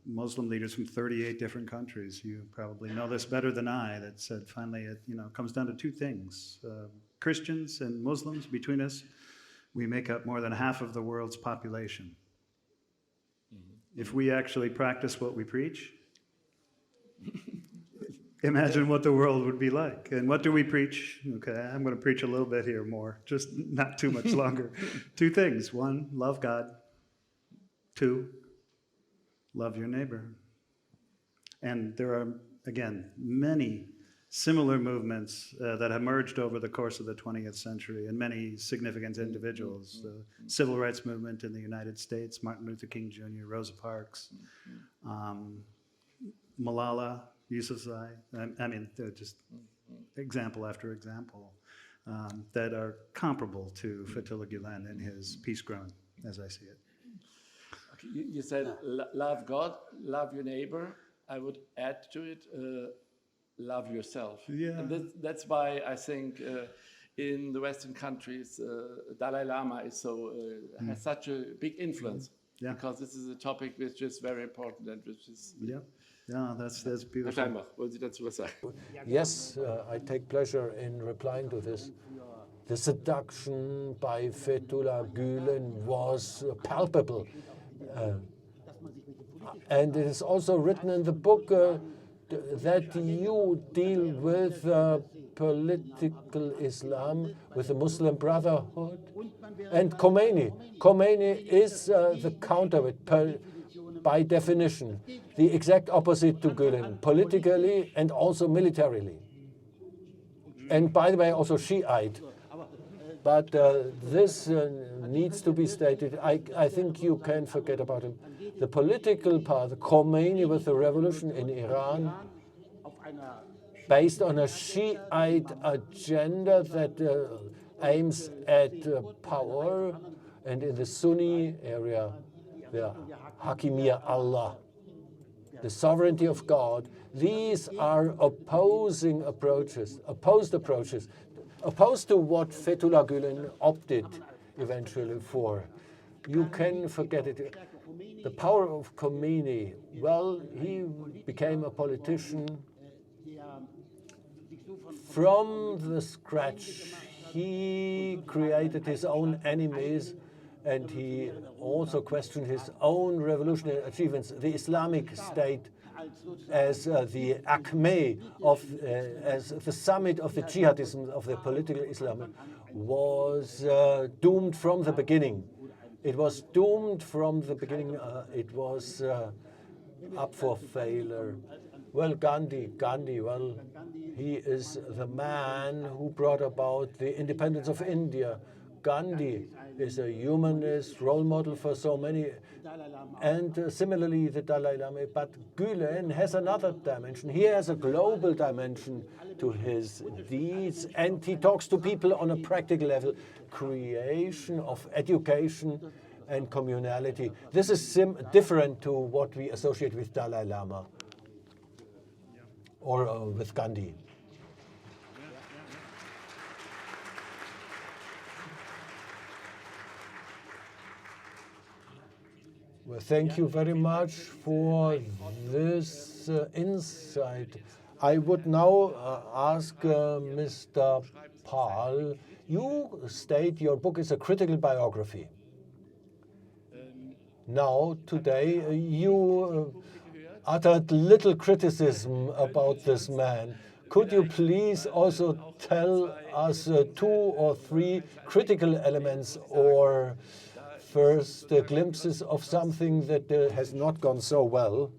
Muslim leaders from 38 different countries, you probably know this better than I, that said finally it comes down to two things. Christians and Muslims, between us, we make up more than half of the world's population. If we actually practice what we preach, imagine what the world would be like. And what do we preach? Okay, I'm going to preach a little bit here more, just not too much longer. Two things. One, love God. Two, love your neighbor. And there are, again, many similar movements that emerged over the course of the 20th century, and many significant individuals. The civil rights movement in the United States, Martin Luther King Jr., Rosa Parks, Malala Yousafzai. I mean, they're just example after example that are comparable to Fethullah Gülen in his peace growing, as I see it. Okay, you said love God, love your neighbor. I would add to it, love yourself. Yeah. And that's why I think in the Western countries, Dalai Lama is has such a big influence. Yeah. Because this is a topic which is very important and which is. Yeah. Yeah, that's Herr beautiful. Steinbach, wollen Sie dazu was sagen? Yes, I take pleasure in replying to this. The seduction by Fethullah Gülen was palpable. And it is also written in the book that you deal with political Islam, with the Muslim Brotherhood, and Khomeini. Khomeini is the counterweight, by definition, the exact opposite to Gülen, politically and also militarily. And by the way, also Shiite. But this needs to be stated. I think you can forget about him. The political part, Khomeini with the revolution in Iran, based on a Shiite agenda that aims at power, and in the Sunni area, the Hakimiyya Allah, the sovereignty of God. These are opposed approaches, opposed to what Fethullah Gülen opted eventually for. You can forget it. The power of Khomeini, well, he became a politician from the scratch. He created his own enemies, and he also questioned his own revolutionary achievements. The Islamic State, as the acme of, as the summit of the jihadism, of the political Islam, was doomed from the beginning. It was doomed from the beginning. It was up for failure. Well, Gandhi, well, he is the man who brought about the independence of India. Gandhi is a humanist, role model for so many, and similarly the Dalai Lama. But Gülen has another dimension. He has a global dimension to his deeds, and he talks to people on a practical level. Creation of education and communality. This is different to what we associate with Dalai Lama or with Gandhi. Well, thank you very much for this insight. I would now ask Mr. Pahl, you state your book is a critical biography. Now, today, you uttered little criticism about this man. Could you please also tell us 2 or 3 critical elements or first glimpses of something that has not gone so well?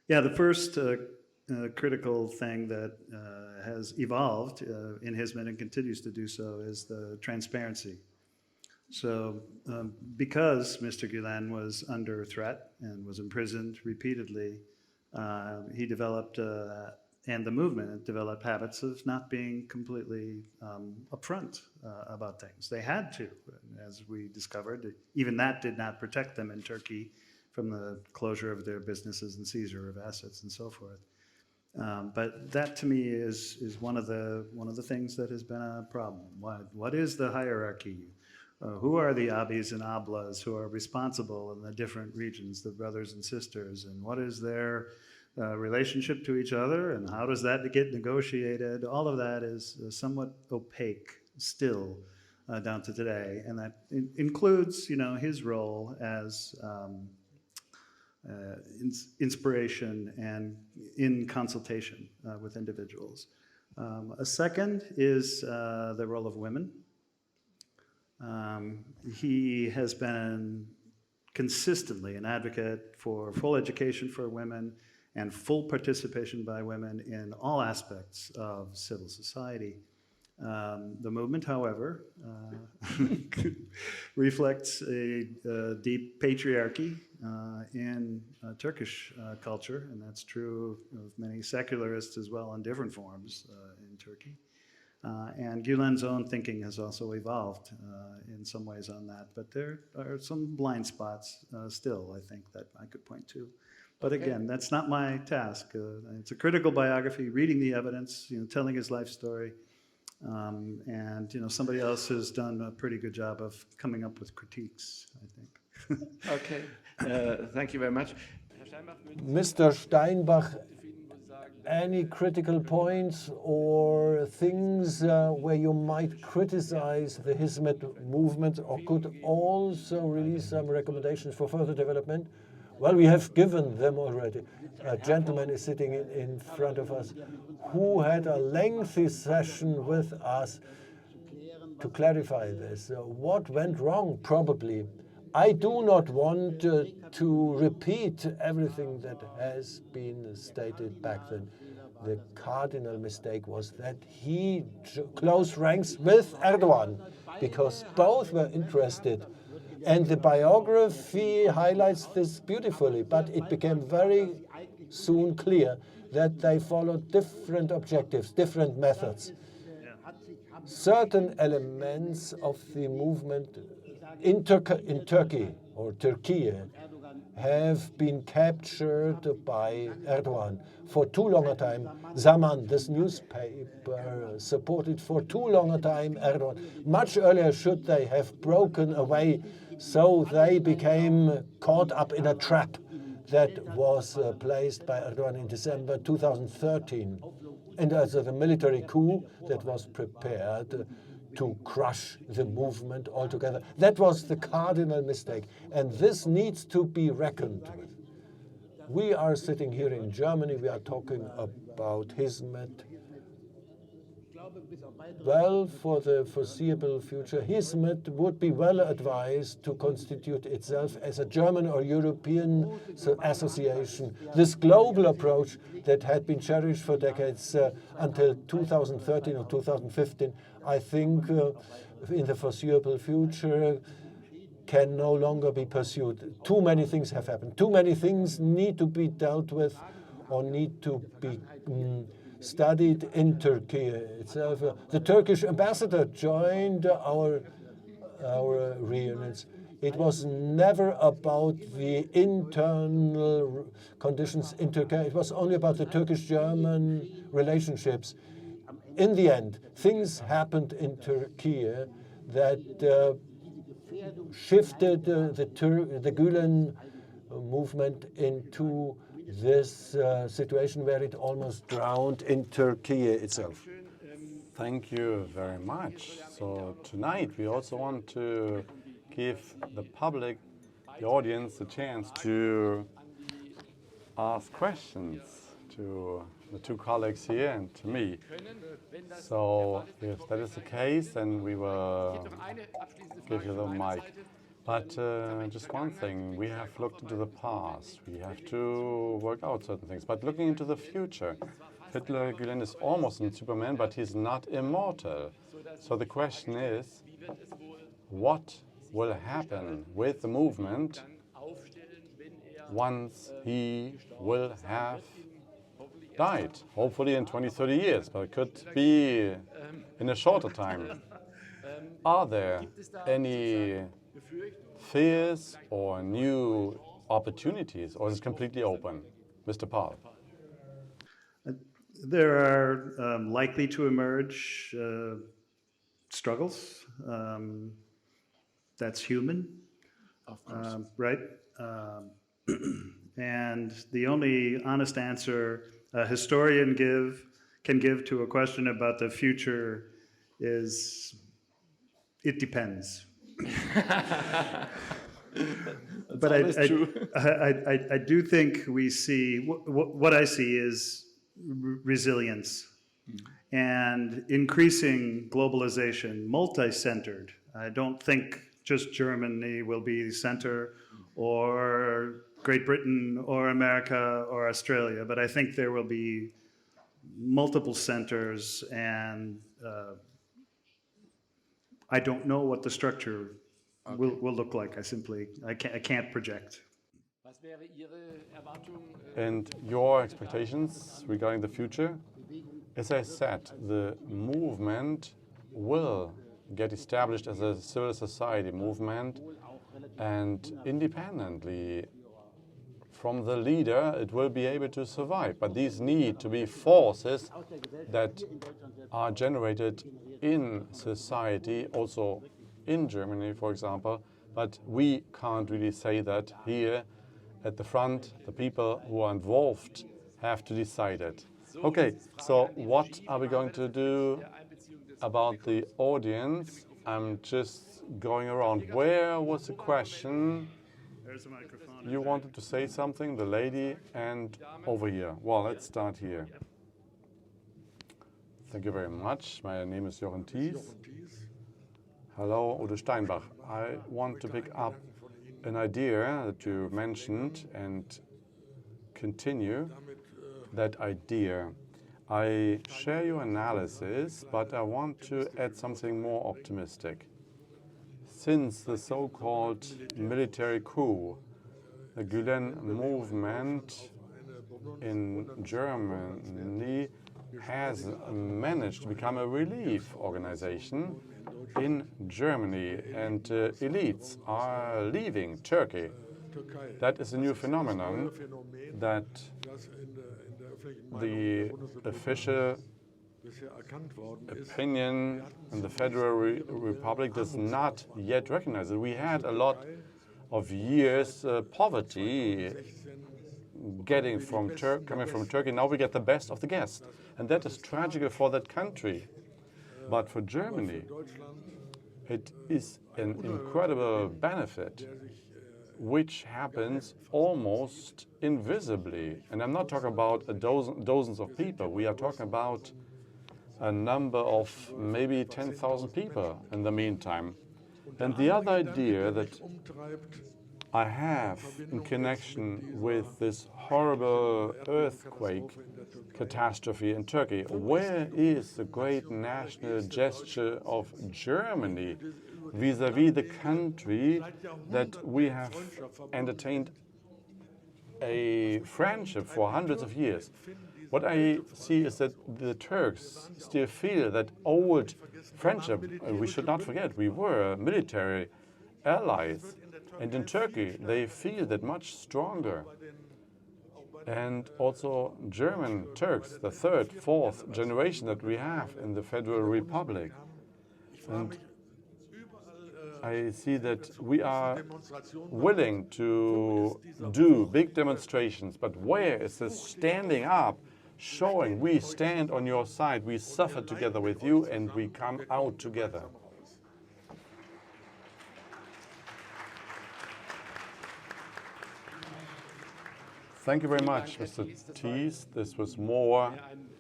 Yeah, the first critical thing that has evolved in Hizmet and continues to do so is the transparency. So because Mr. Gülen was under threat and was imprisoned repeatedly, he developed, and the movement developed habits of not being completely upfront about things. They had to, as we discovered. Even that did not protect them in Turkey from the closure of their businesses and seizure of assets and so forth. But that to me is one of the things that has been a problem. What is the hierarchy? Who are the abis and ablas who are responsible in the different regions, the brothers and sisters, and what is their relationship to each other, and how does that get negotiated? All of that is somewhat opaque still down to today, and that includes, his role as inspiration and in consultation with individuals. A second is the role of women. He has been consistently an advocate for full education for women and full participation by women in all aspects of civil society. The movement, however, reflects a deep patriarchy in Turkish culture, and that's true of many secularists as well in different forms in Turkey. And Gülen's own thinking has also evolved in some ways on that, but there are some blind spots still, I think, that I could point to. But again, that's not my task. It's a critical biography, reading the evidence, telling his life story, and somebody else has done a pretty good job of coming up with critiques, I think. Okay, thank you very much. Mr. Steinbach, any critical points or things where you might criticize the Hizmet movement, or could also release some recommendations for further development? Well, we have given them already. A gentleman is sitting in front of us who had a lengthy session with us to clarify this. What went wrong? Probably. I do not want to repeat everything that has been stated back then. The cardinal mistake was that he close ranks with Erdogan, because both were interested. And the biography highlights this beautifully, but it became very soon clear that they followed different objectives, different methods. Certain elements of the movement in Turkey or Turkey have been captured by Erdogan for too long a time. Zaman, this newspaper, supported for too long a time Erdogan. Much earlier should they have broken away, so they became caught up in a trap that was placed by Erdogan in December 2013. And also the military coup that was prepared to crush the movement altogether. That was the cardinal mistake, and this needs to be reckoned with. We are sitting here in Germany, we are talking about Hizmet. well, for the foreseeable future, Hizmet would be well advised to constitute itself as a German or European association. This global approach that had been cherished for decades until 2013 or 2015, I think in the foreseeable future can no longer be pursued. Too many things have happened. Too many things need to be dealt with or need to be studied in Turkey itself. The Turkish ambassador joined our reunions. It was never about the internal conditions in Turkey. It was only about the Turkish-German relationships. In the end, things happened in Turkey that shifted the Gülen movement into this situation where it almost drowned in Turkey itself. Thank you very much. So tonight we also want to give the public, the audience, the chance to ask questions to the two colleagues here and to me. So if that is the case, then we will give you the mic. But just one thing, we have looked into the past. We have to work out certain things. But looking into the future, Fethullah Gülen is almost a Superman, but he's not immortal. So the question is, what will happen with the movement once he will have died? Hopefully in 20, 30 years, but it could be in a shorter time. Are there any fears or new opportunities, or is it completely open? Mr. Pahl. There are likely to emerge struggles. That's human, right? And the only honest answer a historian can give to a question about the future is, it depends. But I do think we see, what I see is resilience and increasing globalization, multi-centered. I don't think just Germany will be the center, or Great Britain, or America, or Australia, but I think there will be multiple centers, and I don't know what the structure will look like. I can't project. And your expectations regarding the future? As I said, the movement will get established as a civil society movement, and independently from the leader, it will be able to survive. But these need to be forces that are generated in society, also in Germany, for example. But we can't really say that here at the front. The people who are involved have to decide it. Okay, so what are we going to do about the audience? I'm just going around. Where was the question? There's a microphone. You wanted to say something, the lady, and over here. Well, let's start here. Thank you very much. My name is Jon Pahl. Hello, Udo Steinbach. I want to pick up an idea that you mentioned and continue that idea. I share your analysis, but I want to add something more optimistic. Since the so-called military coup, the Gülen movement in Germany has managed to become a relief organization in Germany, and elites are leaving Turkey. That is a new phenomenon that the official opinion in the Federal Republic does not yet recognize it. We had a lot of years poverty coming from Turkey. Now we get the best of the guest, and that is tragic for that country. But for Germany, it is an incredible benefit which happens almost invisibly. And I'm not talking about dozens of people. We are talking about a number of maybe 10,000 people in the meantime. And the other idea that I have in connection with this horrible earthquake catastrophe in Turkey, where is the great national gesture of Germany vis-à-vis the country that we have entertained a friendship for hundreds of years? What I see is that the Turks still feel that old friendship. We should not forget, we were military allies. And in Turkey, they feel that much stronger. And also German Turks, the third, fourth generation that we have in the Federal Republic. And I see that we are willing to do big demonstrations, but where is this standing up, showing we stand on your side, we suffer together with you, and we come out together? Thank you very much, Mr. Thies. This was more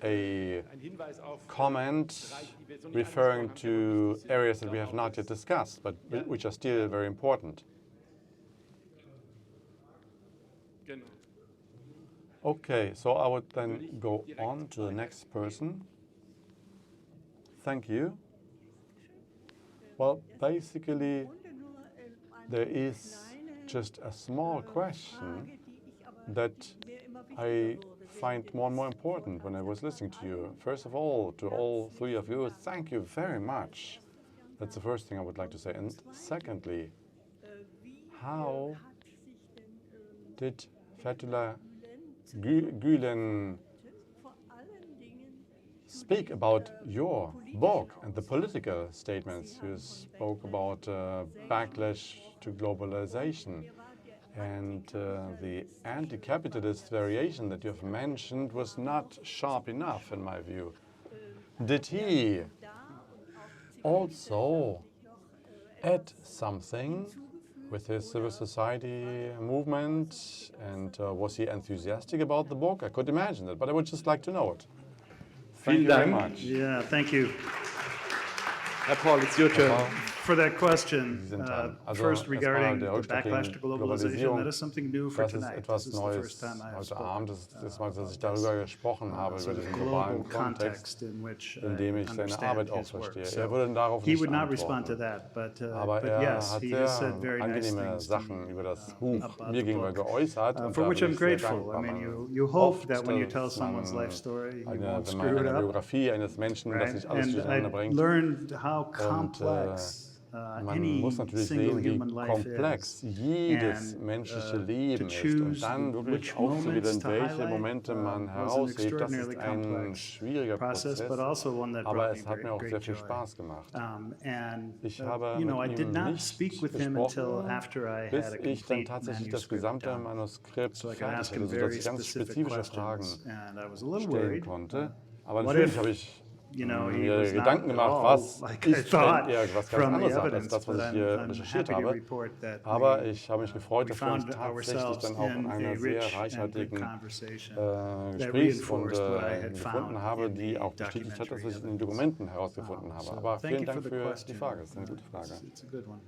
a comment referring to areas that we have not yet discussed, but which are still very important. Okay, so I would then go on to the next person. Thank you. Well, basically, there is just a small question that I find more and more important when I was listening to you. First of all, to all three of you, thank you very much. That's the first thing I would like to say. And secondly, how did Fethullah Gülen speak about your book and the political statements? You spoke about backlash to globalization. And the anti-capitalist variation that you have mentioned was not sharp enough, in my view. Did he also add something with his civil society movement? And was he enthusiastic about the book? I could imagine that, but I would just like to know it. Thank you very much. Yeah, thank you. Herr Pahl, it's your turn. For that question, first regarding the backlash to globalization, that is something new for Das ist tonight. etwas This is the Neues first time I have heute spoken. Abend. Das ist das Mal, dass ich darüber gesprochen habe, über diesen globalen Kontext, in dem ich seine Arbeit auch verstehe. Er würde darauf He nicht would not respond to antworten. that, Aber but er yes, hat he sehr has said very nice angenehme things Sachen über das Buch about mir the gegenüber book, geäußert. Und for da which bin I'm ich sehr grateful. dankbar. I mean, Man you hope hofft, that when you tell dass someone's man life story, you wenn won't man screw it eine up. Biografie eines Menschen, dass nicht alles And durcheinander I bringt. learned how Und complex man any muss natürlich single sehen, wie human life komplex is. jedes And, menschliche to Leben ist. Und choose dann wirklich which auszuwählen, moments to welche highlight, Momente man was an heraussieht, das extraordinarily ist ein complex schwieriger process, Prozess. but also one that Aber brought es me hat mir auch great sehr viel joy. Spaß gemacht. And Ich habe you know, I mit did ihm not nicht speak with him until gesprochen, after I bis had a ich dann complete tatsächlich das manuscript gesamte done. Manuskript So I could fertig ask hatte, him sodass very ich ganz specific spezifische Fragen questions, and I was a little stellen worried. konnte. Aber What natürlich if, habe ich you know, he mir was not Gedanken at gemacht, all was like I ist, wenn thought er was ganz from the anderes sagt, als evidence, das, but was ich hier I'm recherchiert happy to habe. report that Aber ich habe mich gefreut, we dass wir uns found tatsächlich ourselves dann auch in in a einer sehr rich and good reichhaltigen conversation that Gesprächsrunde reinforced what I had gefunden found habe, in die the auch bestätigt hat, was documentary ich in den evidence. Dokumenten herausgefunden habe. So Aber thank vielen you Dank for the für die question. Frage. Das ist eine gute Frage. It's a good one.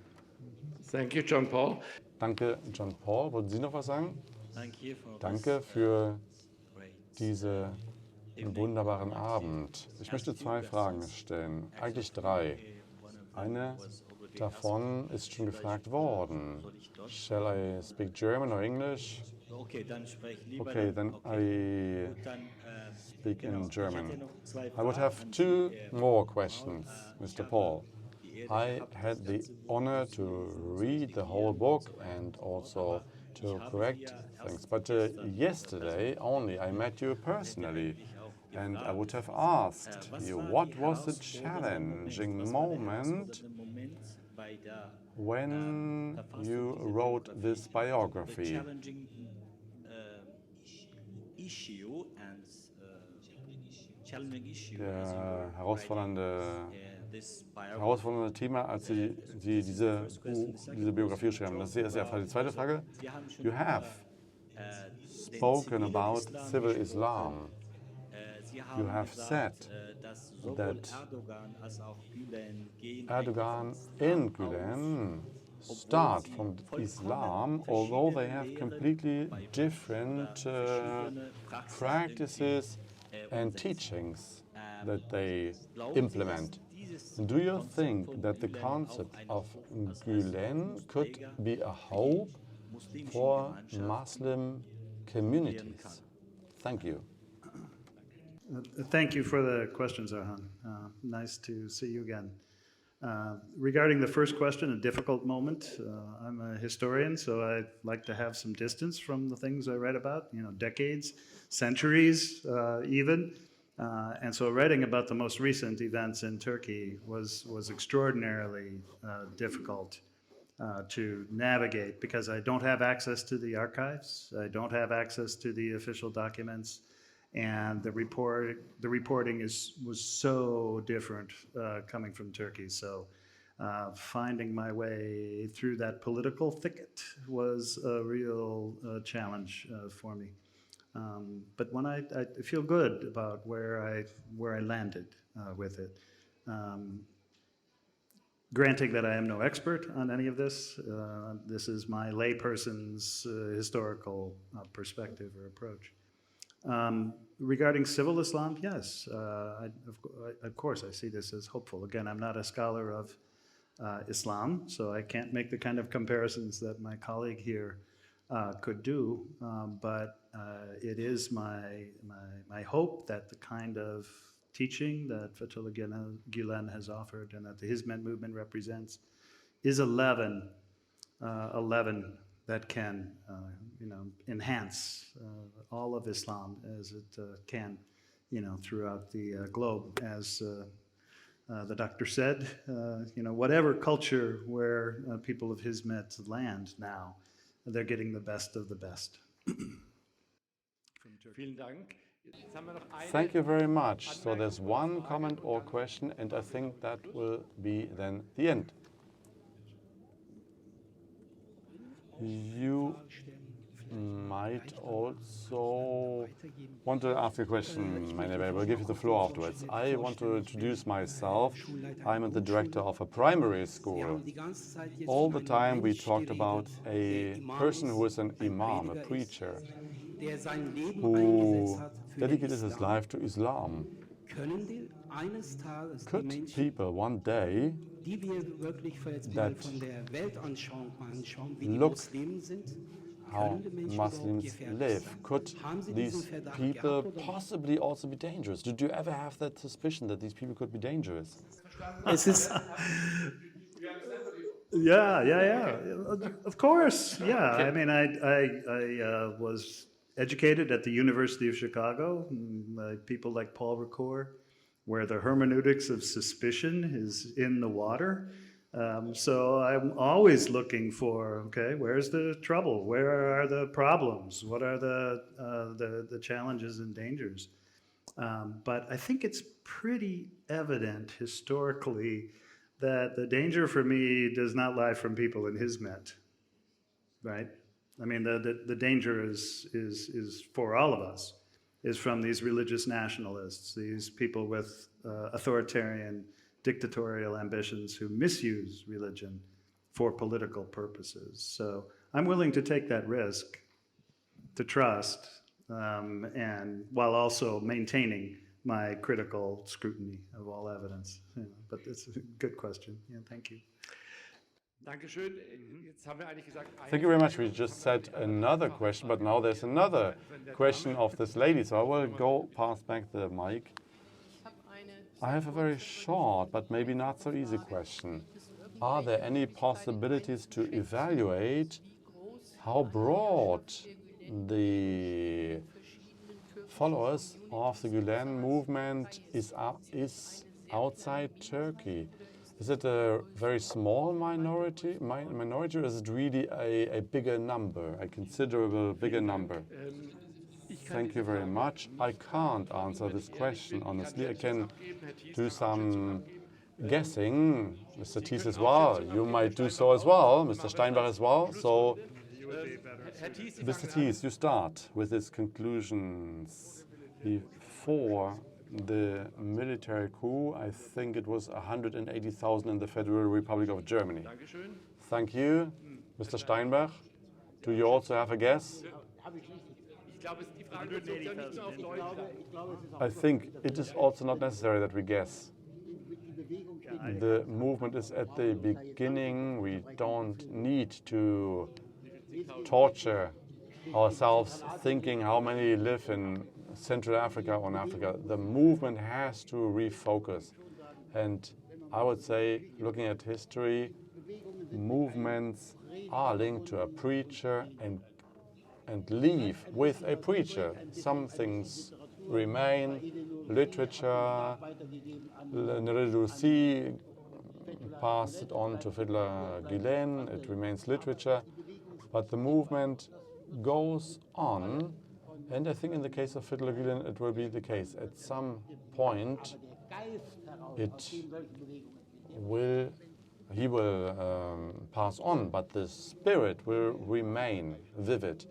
Thank you, Jon Pahl. Danke, Jon Pahl. Wollten Sie noch was sagen? Danke für diese wunderbaren Abend. Ich möchte zwei Fragen stellen, eigentlich drei. Eine davon ist schon gefragt worden. Shall I speak German or English? Okay, then I speak in German. I would have two more questions, Mr. Pahl. I had the honor to read the whole book and also to correct things. But yesterday only I met you personally. And I would have asked you, what was the challenging moment when you wrote this biography? Der herausfordernde Thema, als Sie diese Biografie schreiben. Das ist die erste Frage. Die zweite Frage, you have spoken about civil Islam. You have said that Erdogan and Gülen start from Islam, although they have completely different practices and teachings that they implement. Do you think that the concept of Gülen could be a hope for Muslim communities? Thank you. Thank you for the questions, Arhan. Nice to see you again. Regarding the first question, a difficult moment. I'm a historian, so I like to have some distance from the things I read about, decades, centuries even. And so writing about the most recent events in Turkey was extraordinarily difficult to navigate because I don't have access to the archives, I don't have access to the official documents, and the reporting was so different coming from Turkey. So finding my way through that political thicket was a real challenge for me. But when I feel good about where I landed with it. Granting that I am no expert on any of this, this is my layperson's historical perspective or approach. Regarding civil Islam, yes, of course I see this as hopeful. Again, I'm not a scholar of Islam, so I can't make the kind of comparisons that my colleague here could do, but it is my hope that the kind of teaching that Fethullah Gülen has offered and that the Hizmet movement represents is a leaven that can enhance all of Islam as it can throughout the globe. As the doctor said, whatever culture where people of Hizmet land now, they're getting the best of the best. Thank you very much. So there's one comment or question, and I think that will be then the end. You might also want to ask a question, my neighbor. I will give you the floor afterwards. I want to introduce myself. I'm the director of a primary school. All the time we talked about a person who is an imam, a preacher, who dedicated his life to Islam. Could people one day that look how Muslims live, could these people possibly also be dangerous? Did you ever have that suspicion that these people could be dangerous? Yeah. Of course, yeah. I mean, I was educated at the University of Chicago by people like Paul Ricoeur, where the hermeneutics of suspicion is in the water. So I'm always looking for, okay, where's the trouble? Where are the problems? What are the challenges and dangers? But I think it's pretty evident historically that the danger for me does not lie from people in Hizmet, right? I mean, the danger is for all of us, is from these religious nationalists, these people with authoritarian, dictatorial ambitions who misuse religion for political purposes. So I'm willing to take that risk, to trust, and while also maintaining my critical scrutiny of all evidence. But it's a good question. Yeah, thank you. Thank you very much. We just said another question, but now there's another question of this lady, so I will pass back the mic. I have a very short, but maybe not so easy question. Are there any possibilities to evaluate how broad the followers of the Gülen movement is outside Turkey? Is it a very small minority, or is it really a bigger number, a considerable bigger number? Thank you very much. I can't answer this question, honestly. I can do some guessing. Mr. Thies as well. You might do so as well. Mr. Steinbach as well. So, Mr. Thies, you start with his conclusions. The before the military coup, I think it was 180,000 in the Federal Republic of Germany. Thank you. Mr. Steinbach, do you also have a guess? I think it is also not necessary that we guess. The movement is at the beginning. We don't need to torture ourselves thinking how many live in Central Africa or in Africa. The movement has to refocus. And I would say, looking at history, movements are linked to a preacher and leave with a preacher. Some things remain. Literature, Neredusi passed it on to Fethullah Gülen. It remains literature. But the movement goes on. And I think in the case of Fethullah Gülen, it will be the case. At some point, he will pass on, but the spirit will remain vivid.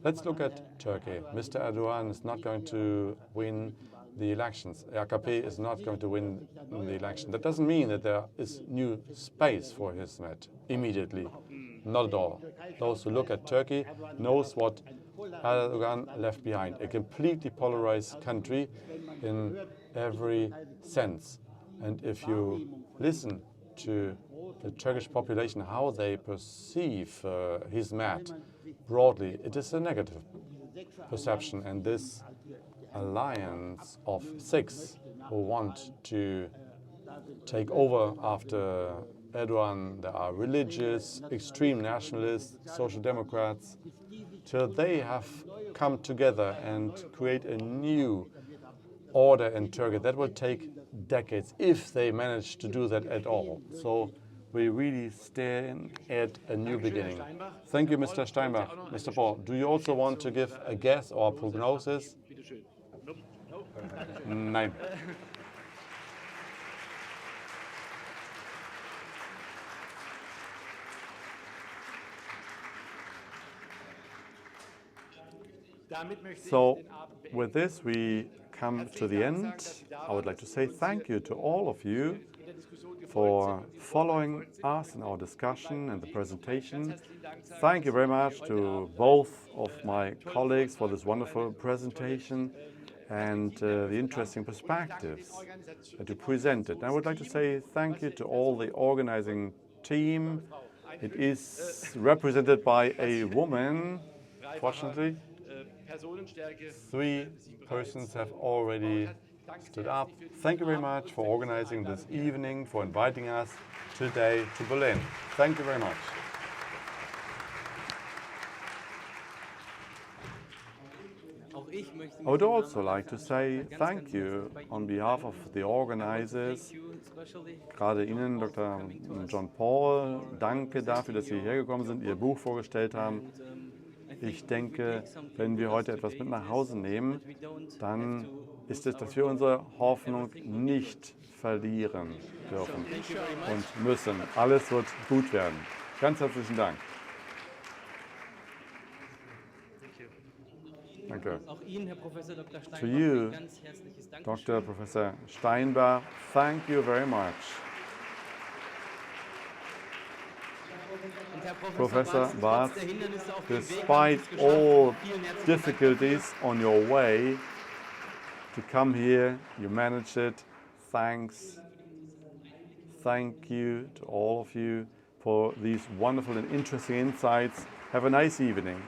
Let's look at Turkey. Mr. Erdogan is not going to win the elections. AKP is not going to win the election. That doesn't mean that there is new space for Hizmet immediately. Not at all. Those who look at Turkey knows what Erdogan left behind. A completely polarized country in every sense. And if you listen to the Turkish population, how they perceive Hizmet broadly, it is a negative perception. And this alliance of six who want to take over after Erdogan, there are religious, extreme nationalists, social democrats, till they have come together and create a new order in Turkey. That will take decades, if they manage to do that at all. So we really stand at a new beginning. Thank you, Mr. Steinbach. Mr. Pahl, do you also want to give a guess or a prognosis? Nein. So with this, we come to the end. I would like to say thank you to all of you for following us in our discussion and the presentation. Thank you very much to both of my colleagues for this wonderful presentation and the interesting perspectives that you presented. I would like to say thank you to all the organizing team. It is represented by a woman, fortunately. 3 persons have already stood up. Thank you very much for organizing this evening, for inviting us today to Berlin. Thank you very much. I would also like to say thank you on behalf of the organizers, gerade Ihnen, Dr. Jon Pahl. Danke dafür, dass Sie hierher gekommen sind, Ihr Buch vorgestellt haben. Ich denke, wenn wir heute etwas mit nach Hause nehmen, dann ist es, dass wir unsere Hoffnung nicht verlieren dürfen und müssen. Alles wird gut werden. Ganz herzlichen Dank. Danke. Auch Ihnen, Herr Professor Dr. Steinbach, To you, ein ganz herzliches Dankeschön. Dr. Professor Steinbach, thank you very much. Und Herr Professor Barz, trotz der Hindernisse auf dem Weg despite haben Sie es geschafft. all Vielen herzlichen Dank. difficulties on your way to come here, you managed it. Thanks. Thank you to all of you for these wonderful and interesting insights. Have a nice evening.